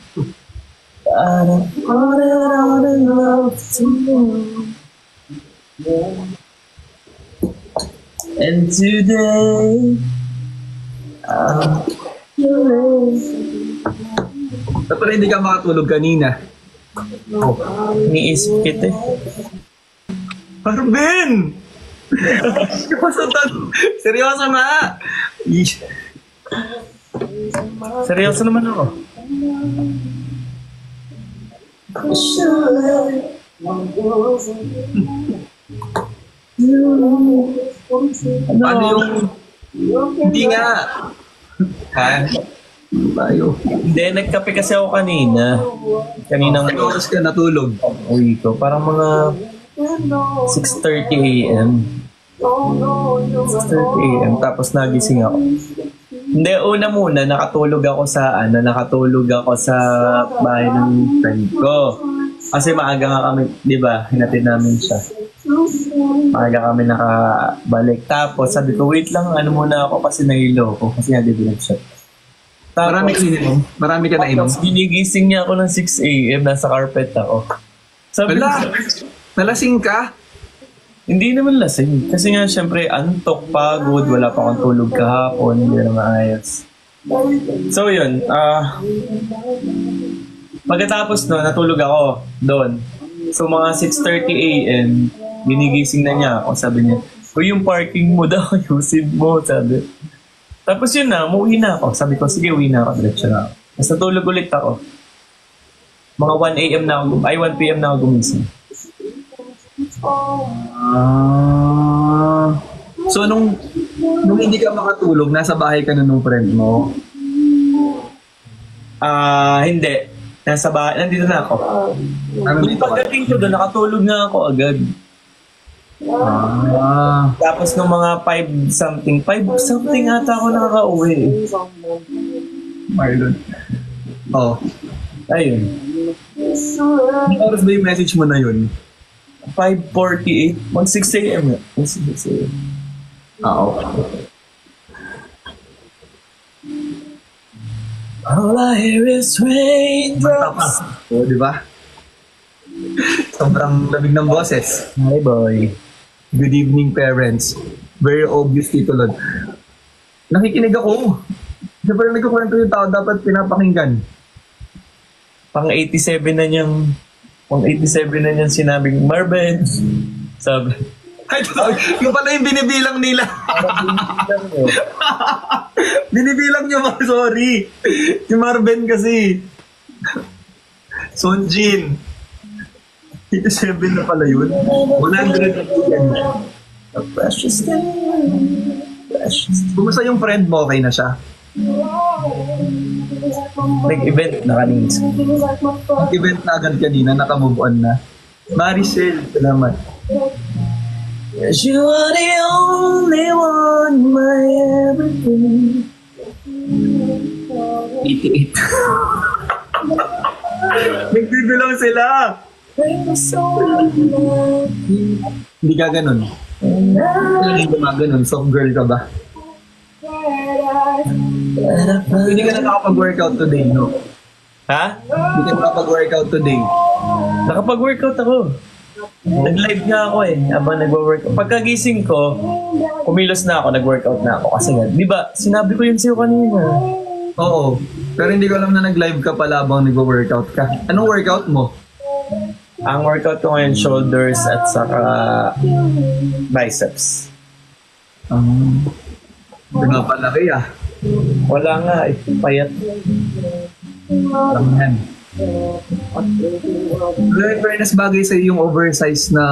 I don't want it all in love tomorrow. And today,
Ba't pala hindi ka makatulog kanina?
iniisip kita eh.
Marvin! Seryoso na!
Seryoso naman ako.
Paano yung... Hindi nga. Ha? Tayo.
Hindi, nagkape kasi ako kanina. Kaninang
Ano oras ka natulog?
uwi ko. Parang mga 6:30 a.m. 6:30 a.m. Tapos nagising ako. Hindi, una muna, nakatulog ako sa bahay ng friend ko. Kasi maaga nga kami, di ba, hinatid namin siya. Maaga kami nakabalik. Tapos sabi ko, wait lang, muna ako kasi nahilo ko. Kasi nga, di ba, siya.
Marami ka inom? Marami ka na inom?
Tapos ginigising niya ako ng 6 a.m. Nasa carpet ako. Sabi ko,
Nalasing ka?
hindi naman lasing. Kasi nga, syempre, antok, pagod, wala pa akong tulog kahapon, hindi na maayos. So, yun. Pagkatapos no, natulog ako doon. So, mga 6:30 a.m., ginigising na niya ako. Sabi niya, yung parking mo daw, ayusin mo, sabi. Tapos yun na, umuwi na ako. Sabi ko, sige, uwi na ako. Diretso na ako. Tapos natulog ulit ako. Mga 1 a.m. na ako, 1 p.m. na ako gumising.
So, nung hindi ka makatulog, nasa bahay ka na nung friend mo?
Hindi. Nasa bahay, nandito na ako. Nung pagdating ko doon, nakatulog na ako agad. Tapos nung mga 5 something ata ako nakaka-uwi.
Marlon. Oh.
Ayun.
Anong oras ba yung message mo na yun?
5:48. Mag 6 a.m. na. Mag 6 a.m.
Okay.
All I hear is raindrops.
Oo, di ba? Sobrang labig ng boses.
Hi, boy.
Good evening, parents. Very obvious dito, Lord. Nakikinig ako. Siyempre nagkukwento yung tao, dapat pinapakinggan.
Pang 87 na niyang sinabing, Marvin. Sabi.
Ay, yung pala yung binibilang nila. Binibilang niyo ba? Sorry. Si Marvin kasi. Sonjin. 87 na pala yun. 100 na yan.
A precious thing. Precious.
Kumusta yung friend mo? Okay na siya?
Nag-event na kanina.
Event na agad kanina, nakamove on na. Maricel, salamat.
Yes, you are the only one, my everything.
88. Nagbibilang sila. Hindi ka ganun. Hindi ka ganun. Soft girl ka ba? Hindi ka na nakapag-workout today, no?
Ha?
Hindi ka nakapag-workout today.
Nakapag-workout ako. Nag-live nga ako eh, habang nag-workout. Pagkagising ko, kumilos na ako, nag-workout na ako. Kasi nga, di ba, sinabi ko yun sa'yo kanina.
Oo. Pero hindi ko alam na nag-live ka pala habang nag-workout ka. Anong workout mo?
Ang workout ko ngayon, shoulders at saka biceps.
Pinapalaki ah.
Wala nga eh, payat.
Lang yan. Pero in fairness, bagay sa yung oversize na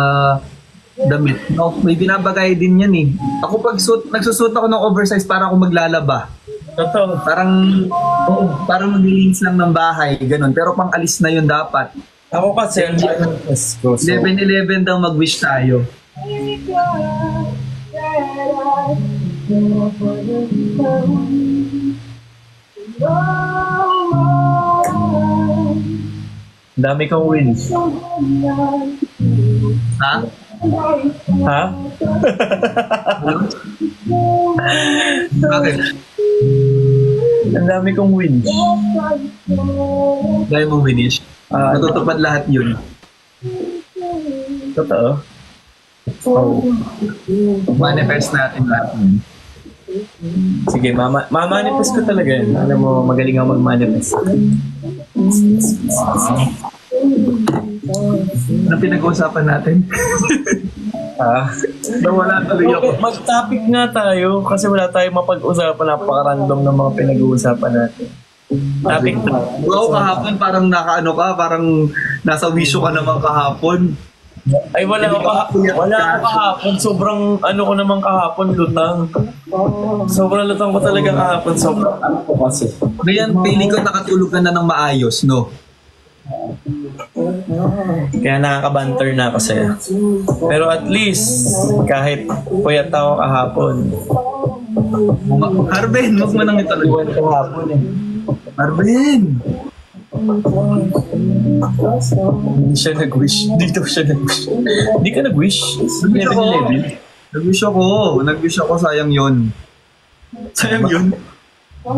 damit. No, may binabagay din yan eh. Ako pag nagsusuot ako ng oversize para ako maglalaba.
Totoo.
Parang maglilinis lang ng bahay, ganun. Pero pang alis na yun dapat.
Ako kasi,
11-11 daw mag-wish tayo.
dami kong wins.
Ha?
Ha?
Bakit?
Ang dami kong wins.
Dahil mo finish? Matutupad lahat yun.
Totoo?
Oh.
Manifest natin lahat yun.
Sige, mamanifest ko talaga yun. Alam mo, magaling ako mag-manifest.
Anong pinag-uusapan natin? Nawala tuloy ako.
Mag-topic nga tayo kasi wala tayong mapag-usapan. Napaka-random ng mga pinag-uusapan natin. Topic na.
Wow, kahapon parang nakaano ka, parang nasa wisyo ka naman kahapon.
Ay, wala ako kahapon. Sobrang ano ko naman kahapon, lutang. Sobrang lutang ko talaga kahapon. Sobrang ano ko kasi.
Ngayon, feeling ko nakatulog ka na ng maayos, no?
Kaya nakakabanter na ako sa'yo. Pero at least, kahit puyat ako kahapon.
Arben, huwag mo nang itulog.
Iwan kahapon eh.
Arben!
Hindi siya nag-wish. Hindi daw siya nag-wish. Hindi ka nag-wish?
Nag-wish ako. Nag-wish ako, sayang yun. Sayang yun.
90.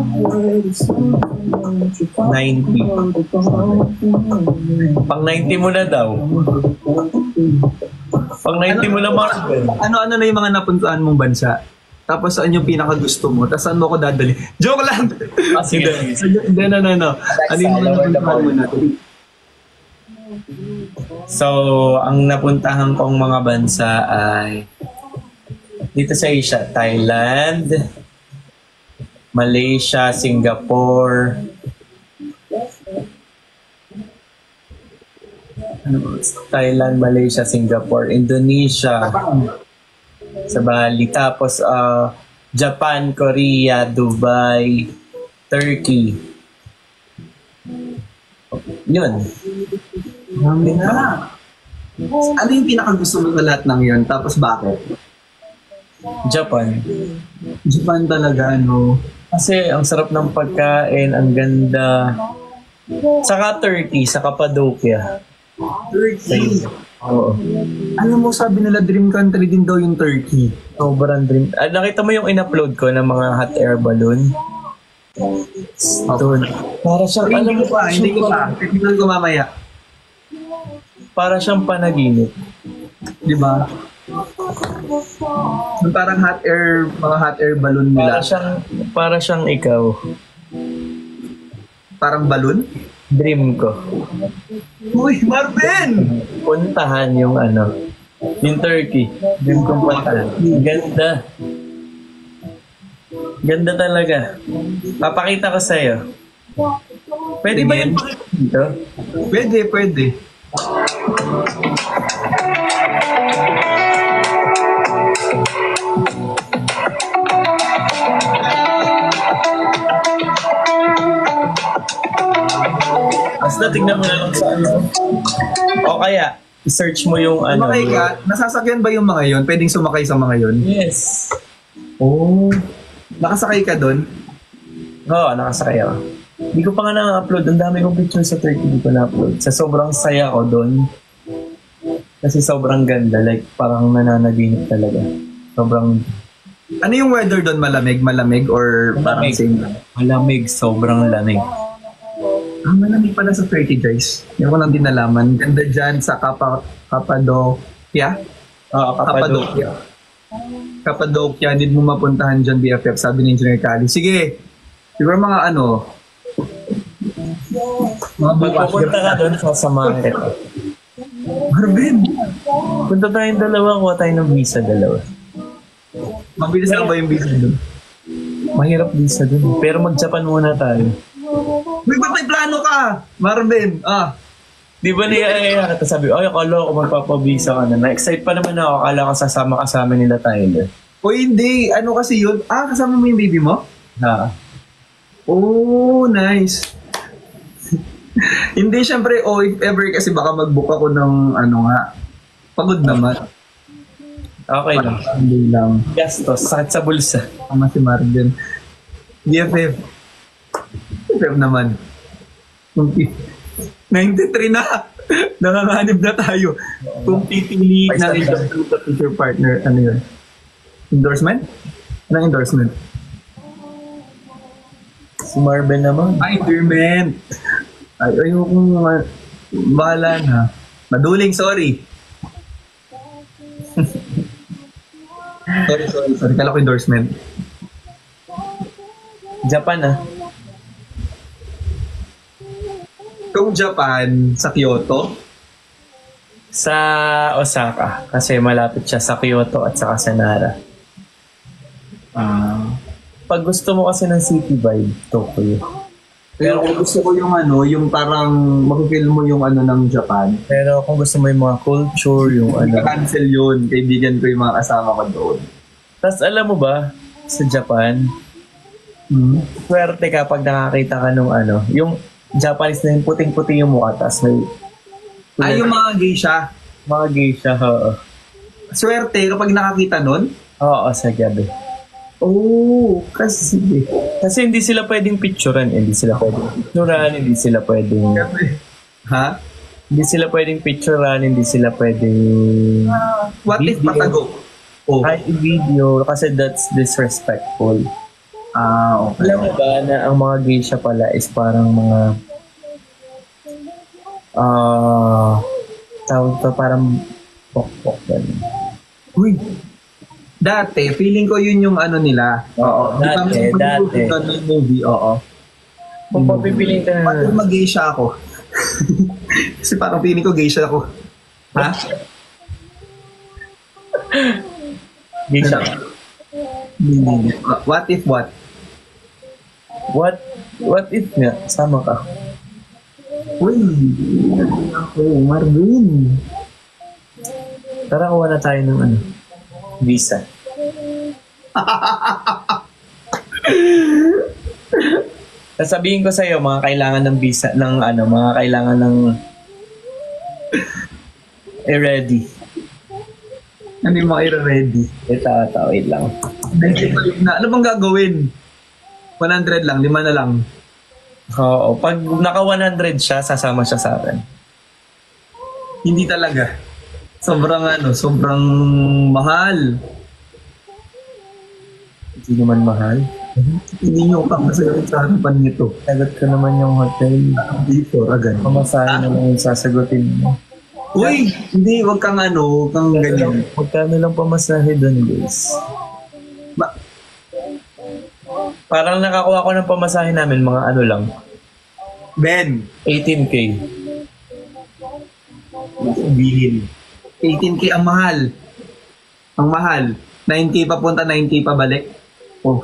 Pang 90 mo na daw. Pang 90 mo na, Marvel.
Ano-ano na yung mga napuntaan mong bansa? Tapos saan yung pinakagusto mo? Tapos saan mo ko dadali? Joke lang!
Sige.
Hindi, no. Ano yung mga napuntaan mo na?
So, ang napuntahan kong mga bansa ay dito sa Asia, Thailand, Malaysia, Singapore, Thailand, Malaysia, Singapore, Indonesia, sa Bali, tapos Japan, Korea, Dubai, Turkey. Yun.
Marami na. Ano yung pinakagusto mo sa lahat ng yun? Tapos bakit?
Japan.
Japan talaga, no?
Kasi ang sarap ng pagkain, ang ganda. Saka Turkey, sa Cappadocia.
Turkey.
Oo.
Alam mo, sabi nila dream country din daw yung Turkey.
Sobrang dream. Nakita mo yung in-upload ko ng mga hot air balloon? Doon. Para siyang, alam mo pa,
Hindi ko pa. Tignan ko mamaya.
para siyang panaginip.
Di ba? Yung parang hot air, mga hot air balloon nila.
Para siyang ikaw.
Parang balloon?
Dream ko.
Uy, Marvin!
Puntahan yung yung Turkey. Dream kong puntahan. Ganda. Ganda talaga. Papakita ko sa'yo. Pwede ba yung pakita dito?
Pwede.
Basta tignan mo na lang sa O kaya, i-search mo yung
Sumakay ka? Nasasakyan ba yung mga yon? Pwedeng sumakay sa mga yon?
Yes.
Oh. Nakasakay ka doon?
Oo, nakasakay ako. Hindi ko pa nga na-upload. Ang dami kong picture sa Turkey hindi ko na-upload. Sa sobrang saya ko doon. Kasi sobrang ganda. Like, parang nananaginip talaga. Sobrang...
Ano yung weather doon? Malamig or parang
Malamig.
same lang?
Malamig. Sobrang lamig.
Malamig pala sa Turkey, guys. Yung ko lang din nalaman. Ganda dyan sa Cappadocia.
Oo, Cappadocia.
Cappadocia. Hindi mo mapuntahan dyan, BFF. Sabi ni Engineer Cali. Sige. Siguro mga mga
Magpupunta ka doon, sasamahan kita.
Marvin!
Punta tayong dalawa, kuha tayo ng visa dalawa.
Mabilis lang ba yung visa doon?
Mahirap visa doon. Pero mag-Japan muna tayo.
Uy, ba't may plano ka? Marvin,
Di ba niya tapos sabi, ay, akala ko magpapabisa ka na. Na-excite pa naman ako. Akala ko sasama kasama nila Tyler.
O hindi, ano kasi yun? Kasama mo yung baby mo?
Ha?
Oh, nice. Hindi, syempre, if ever kasi baka mag-book ako ng pagod naman.
Okay lang.
Hindi lang.
Gastos, sakit sa bulsa.
Tama si Marvin. BFF. BFF naman. 93 na. Nanganganib na tayo. Kung pipili na sa future partner, ano yun? Endorsement? Anong endorsement?
Si Marvin naman.
Endearment. Ayoko Bahala na. Maduling, sorry. sorry. Kala ko endorsement.
Japan ah.
Kung Japan, sa Kyoto,
Sa Osaka. Kasi malapit siya sa Kyoto at saka sa Nara. Pag gusto mo kasi ng city vibe, Tokyo.
pero kung gusto ko yung yung parang makikil mo yung ng Japan,
Pero kung gusto mo yung mga culture, yung
cancel yun. Kaibigan ko yung mga kasama ko doon.
Tapos alam mo ba, sa Japan, swerte ka pag nakakita ka nung yung Japanese na yung puting-puting yung mukha, tapos may
Yung mga geisha.
mga geisha, oo.
Swerte kapag nakakita nun.
Oo, sa gabi.
Kasi
Kasi hindi sila pwedeng picturean, hindi sila pwedeng
ha?
hindi sila pwedeng picturean, hindi sila pwedeng
What if
Video.
patago?
kahit video kasi that's disrespectful.
Okay.
Alam mo ba na ang mga geisha pala is parang mga tawag pa parang pokpok ganun.
Uy. Dati, feeling ko yun yung nila.
Oo, dati.
Yung movie, oo.
Kung papipiling ka
Bakit
na
mag-geisha ako? Kasi parang feeling ko geisha ako. Ha?
geisha.
Hindi. What if what?
What if nga? Sama ka.
Uy, ako, Marvin.
Tara, kuha na tayo ng visa. Sasabihin ko sa'yo, mga kailangan ng visa, mga kailangan ng ready.
Ano yung mga ready?
Wait lang.
Ano bang gagawin? 100 lang, 5 na lang.
Oo, pag naka 100 siya, sasama siya sa akin.
Hindi talaga. Sobrang mahal.
Hindi naman mahal.
Hindi nyo kakasagot sa harapan nito.
Sagot ko naman yung hotel.
Dito, agad.
Pamasahe naman yung sasagutin mo.
Uy! Hindi, wag kang ganyan.
Magkano lang pamasahe doon, guys? Parang nakakuha ko ng pamasahe namin, mga lang.
Ben,
18K.
bilhin. 18K ang mahal. Ang mahal. 9K papunta, 9K pabalik. Oh,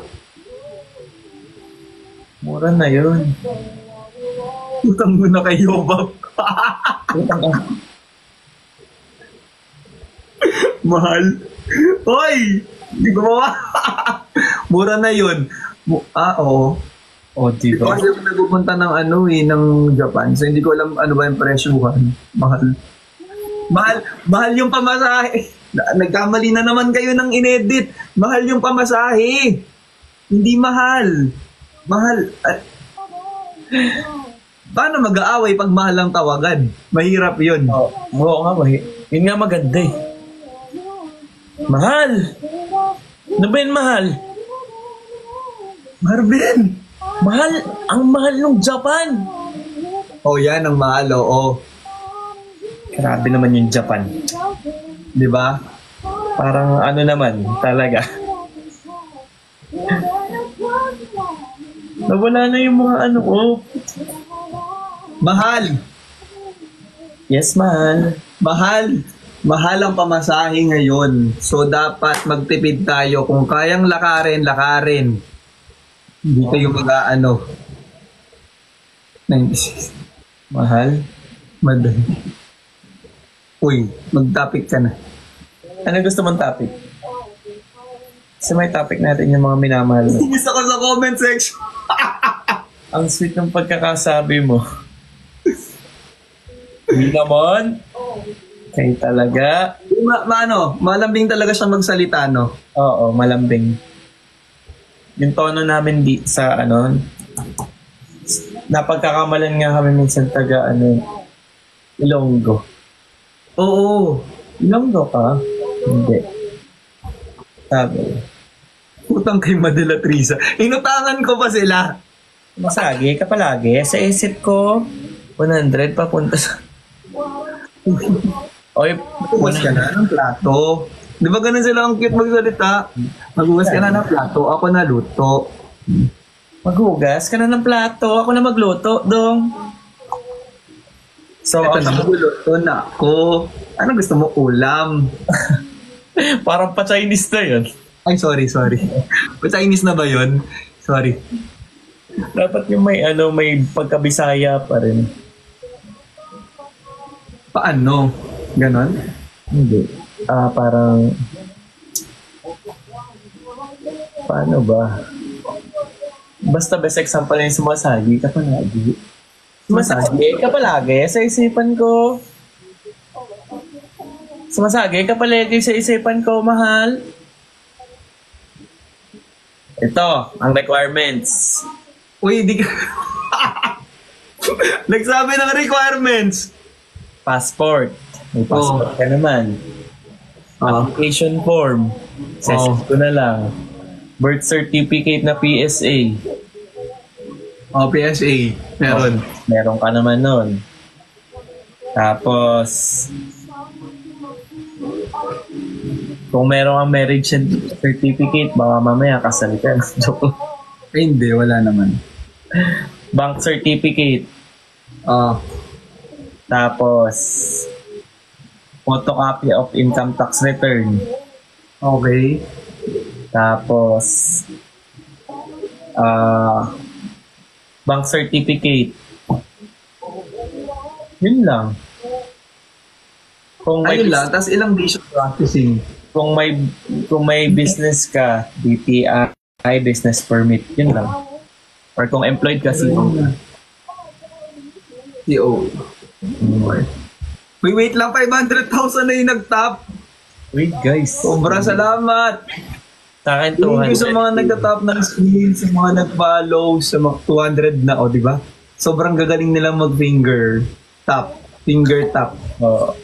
Mura na yun.
utang mo na kay Yobab. Mahal. Hoy! Hindi ko mura na yun. Oo.
O, diba?
Kasi ako nagpupunta ng ng Japan. So hindi ko alam ano ba yung presyuhan. Mahal yung pamasahe. Nagkamali na naman kayo ng inedit. Mahal yung pamasahe. Hindi mahal. Paano mag-aaway pag mahal ang tawagan? Mahirap yun.
Oo nga, yun nga maganda eh. Mahal! Ano ba yun mahal?
Marvin!
Mahal! Ang mahal ng Japan!
Oh, yan ang mahal, oo.
Grabe naman yung Japan.
Di ba?
Parang naman, talaga. Nawala na yung mga ko.
Mahal!
Yes, mahal.
Mahal ang pamasahe ngayon. So, dapat magtipid tayo. Kung kayang lakarin. Hindi kayo mag-96.
Mahal?
Madali. Uy, mag-topic ka na.
Ano gusto mong topic? Kasi may topic natin yung mga minamahal mo.
Gusto ko sa comment section.
Ang sweet ng pagkakasabi mo. Hindi naman. Kayo talaga.
Malambing talaga siya magsalita, no?
Oo, malambing. Yung tono namin sa napagkakamalan nga kami minsan taga Ilonggo.
Oo.
Ilonggo ka? Hindi. Sabi.
Utang kay Madela Trisa. Inutangan ko pa sila.
Masagi ka palagi. Sa isip ko, 100 papunta sa Oy,
Maghugas ka na ng plato. Di ba ganun sila ang cute magsalita? Maghugas ka na ng plato, ako na luto.
maghugas ka na ng plato. Ako na magluto, dong. So,
Ito na, magluluto na ako. Ano gusto mo? Ulam.
parang pa-Chinese na yun.
Ay, sorry. Pa-Chinese na ba yun? Sorry.
Dapat yung may pagkabisaya pa rin.
Paano? Ganon?
Hindi. Parang... Paano ba?
Basta best example na yung sumasagi ka palagi. Sumasagi ka palagi sa isipan ko. Sumasagi ka palagi sa isipan ko, mahal. Ito, ang requirements.
Uy, di ka... Nagsabi ng requirements.
Passport. May passport ka naman. Application form. Session ko na lang. Birth certificate na PSA.
PSA. Meron.
Meron ka naman nun. Tapos, kung meron kang marriage certificate, baka mamaya kasal ka. Joke.
Hindi, wala naman.
Bank certificate. Tapos, photocopy of income tax return.
Okay.
Tapos, bank certificate. Yun lang. Kung may
Ayun lang, tapos ilang days of practicing.
kung may business ka, DTI, business permit, yun lang. Or kung employed ka,
CO. Wait lang, 500,000 na yung nag-top.
Wait guys.
Sobrang salamat.
Sa akin,
Thank you sa
200.
mga nag-top ng screen, sa mga nag-follow, sa mga 200 na, di ba? Sobrang gagaling nilang mag-finger tap. Finger tap.
Oo.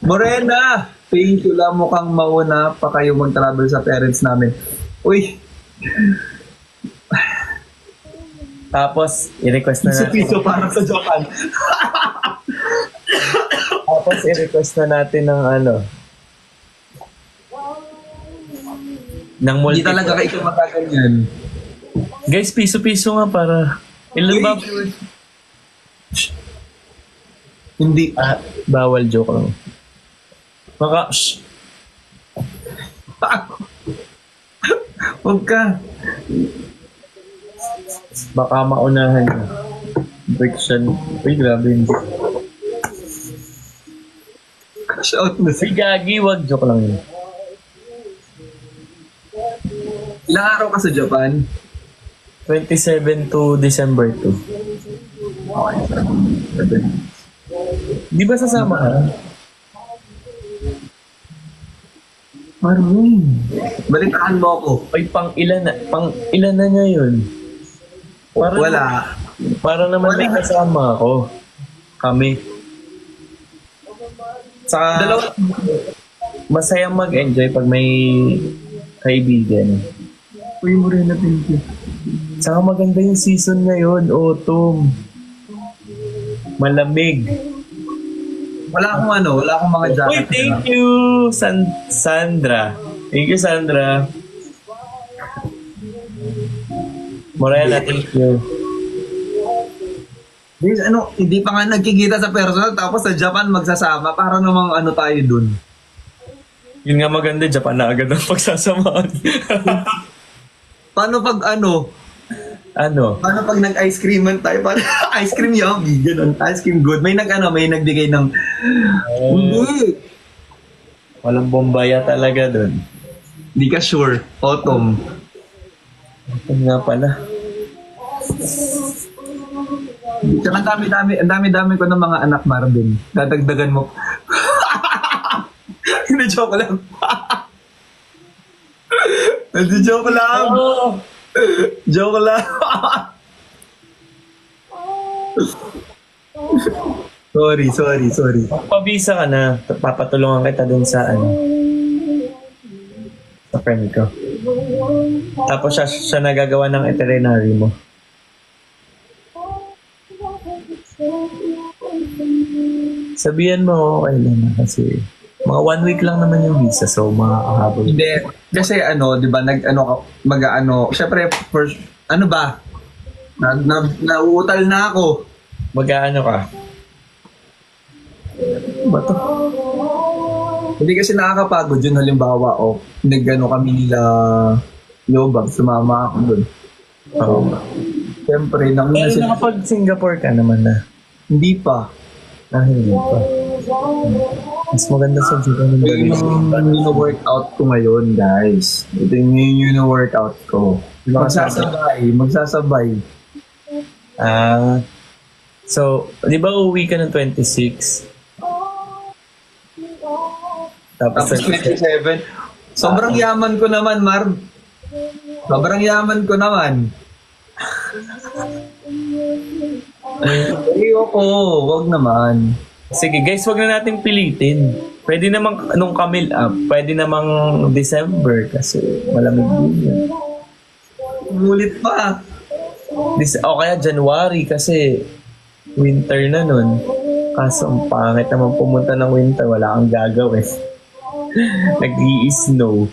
Morena! Thank you lang, mukhang mauna pa kayo mag-travel sa parents namin. Uy!
Tapos, i-request na natin.
Piso para sa Japan.
Tapos, i-request na natin ng ng
Hindi talaga kayo mataganyan.
Guys, piso-piso nga para... Ilan ba?
Hindi.
Bawal, joke lang. Baka,
Huwag ka.
baka maunahan na. Friction. Uy, grabe hindi.
Cash out na
Uy, gagi, wag. Joke lang yun.
Ilang araw ka sa Japan?
27 to December 2. Di ba sasama ka?
Marunong. Balitaan mo ako.
Ay, pang ilan na niya yun?
Wala.
Para naman may kasama ako. Kami. Saka,
Dalawa.
masayang mag-enjoy pag may kaibigan.
Uy, Morena, thank you.
Saka maganda yung season ngayon, autumn. Malamig.
Wala akong mga jacket.
Uy, thank you, Sandra. Thank you, Sandra. Morena, thank you.
Guys, hindi pa nga nagkikita sa personal tapos sa Japan magsasama para namang tayo dun.
Yun nga maganda, Japan na agad ang pagsasamaan.
Paano pag
Ano?
paano pag nag-ice creaman tayo? Paano ice cream yummy, ganun. Ice cream good. May nagbigay ng hindi.
Walang bombaya talaga dun.
Hindi ka sure. Autumn.
Ito nga pala.
Tsaka ang dami ko ng mga anak, Marvin. Dadagdagan mo. Hindi, joke lang. Hindi, joke lang.
Oh!
Joke lang. Sorry.
Pabisa ka na. Papatulungan kita dun sa sa friend ko. Tapos siya nagagawa ng itinerary mo.
Sabihan mo okay lang na kasi mga 1 week lang naman yung visa so makakahabol.
Hindi. Kasi di ba, syempre, first, ano ba? Nauutal na ako.
Mag-aano ka? Ba to?
Hindi kasi nakakapagod yun, halimbawa, kami nila Yobag, sumama ako dun.
Oo.
Siyempre, nauna
Pero
sila.
nakapag-Singapore ka naman na.
Hindi pa.
Hindi pa. Mas maganda sa Japan ng
Ito yung workout ko ngayon, guys. Ito yung workout ko. Magsasabay.
So, di ba uwi ka ng 26?
Tapos 27. Sobrang yaman ko naman, Marv. Sobrang yaman ko naman. Ayoko, wag naman.
Sige guys, wag na nating pilitin. Pwede namang nung Camille pwede namang December kasi malamig din yun.
Umulit pa.
O kaya January kasi winter na nun. Kaso ang pangit naman pumunta ng winter, wala kang gagawin. Nag-i-snow.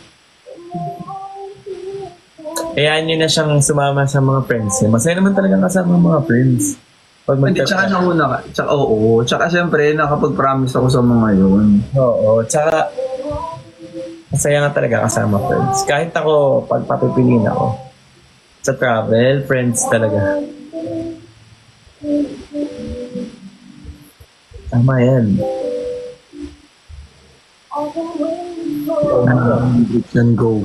Kaya nyo na siyang sumama sa mga friends niya. Masaya naman talaga kasama ng mga friends. Pag
Hindi, tsaka nauna ka. Tsaka oo. Tsaka syempre, nakapag-promise ako sa mga yun.
Oo. Tsaka, masaya nga talaga kasama friends. Kahit ako, pag papipiliin ako, sa travel, friends talaga. Tama yan.
Yan, go.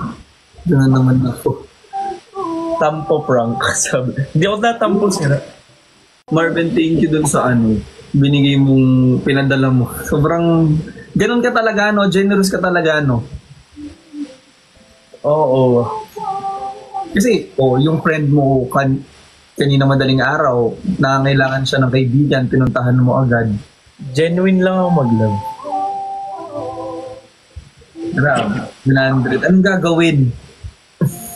Doon naman ako.
Tampo prank. Sabi. Hindi ako natampo sila.
Marvin, thank you dun sa binigay mong pinadala mo. Sobrang, ganun ka talaga, generous ka talaga,
Oo.
Kasi, yung friend mo kanina madaling araw, nangangailangan siya ng kaibigan, pinuntahan mo agad.
Genuine lang ako mag-love.
Grabe, 100. Anong gagawin?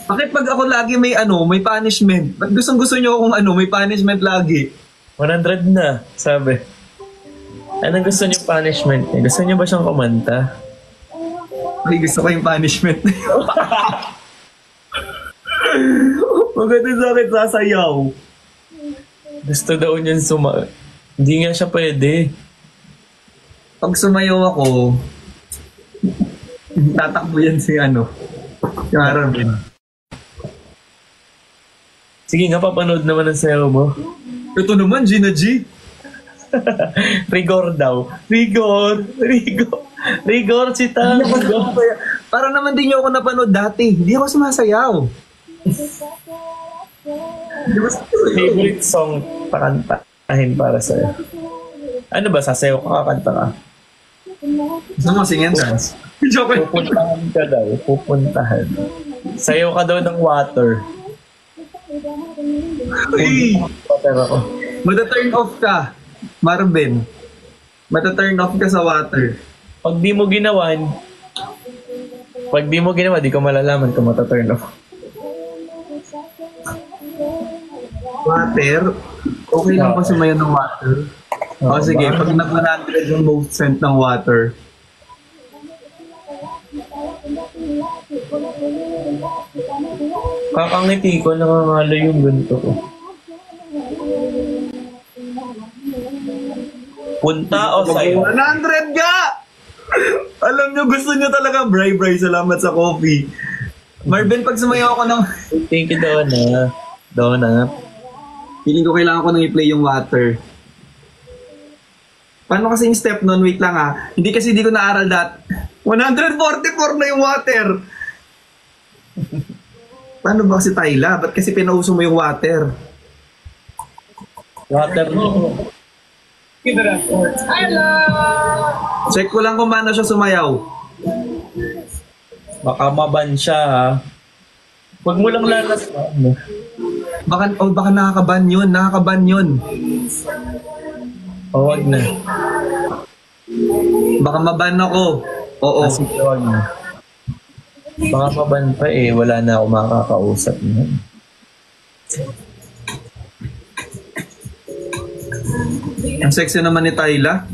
Bakit pag ako lagi may punishment? Ba't gusto niyo akong may punishment lagi?
100 na, sabi. Anong gusto niyo punishment niya? Gusto niyo ba siyang kumanta?
Ay, gusto ko yung punishment. Maganda sa akin, sasayaw.
Gusto daw niyan Hindi nga siya pwede.
Pag sumayaw ako, tatakbo yan si yung Arvin.
Sige nga, papanood naman ang sayaw mo.
Ito naman, Gina G.
Rigor daw. Rigor si Tang.
Para naman din niyo ako napanood dati. Hindi ako sumasayaw.
Favorite song pakantahin para sa'yo? Ano ba, sasayaw ka, kakanta ka?
Gusto mo sing and dance? Joke.
Pupuntahan ka daw. Pupuntahan. Sayaw ka daw ng water.
Uy!
Water ako.
Mata-turn off ka, Marvin. Mata-turn off ka sa water.
Pag di mo ginawa, di ko malalaman kung mata-turn off.
Water? Okay lang pa sumayaw ng water. Sige, pag nag-100 yung most scent ng water.
Kakangiti ko, nakangalo yung ganito ko. Punta o sa'yo?
100 ka! Alam nyo, gusto nyo talaga. Bray, salamat sa coffee. Marvin, pag sumayaw ako ng...
Thank you, Donna.
Feeling ko kailangan ko nang i-play yung water. Paano kasi yung step nun? Wait lang Hindi kasi di ko naaral 144 na yung water! Paano ba kasi Tayla? Ba't kasi pinauso mo yung water?
Water mo.
Check ko lang kung paano siya sumayaw.
Baka maban siya, ha? Huwag mo lang lalas.
Baka nakakaban yun.
O, wag na.
Baka maban ako. Oo.
Sige, wag na. Baka maban pa wala na ako makakausap niyan.
Ang sexy naman ni Tayla.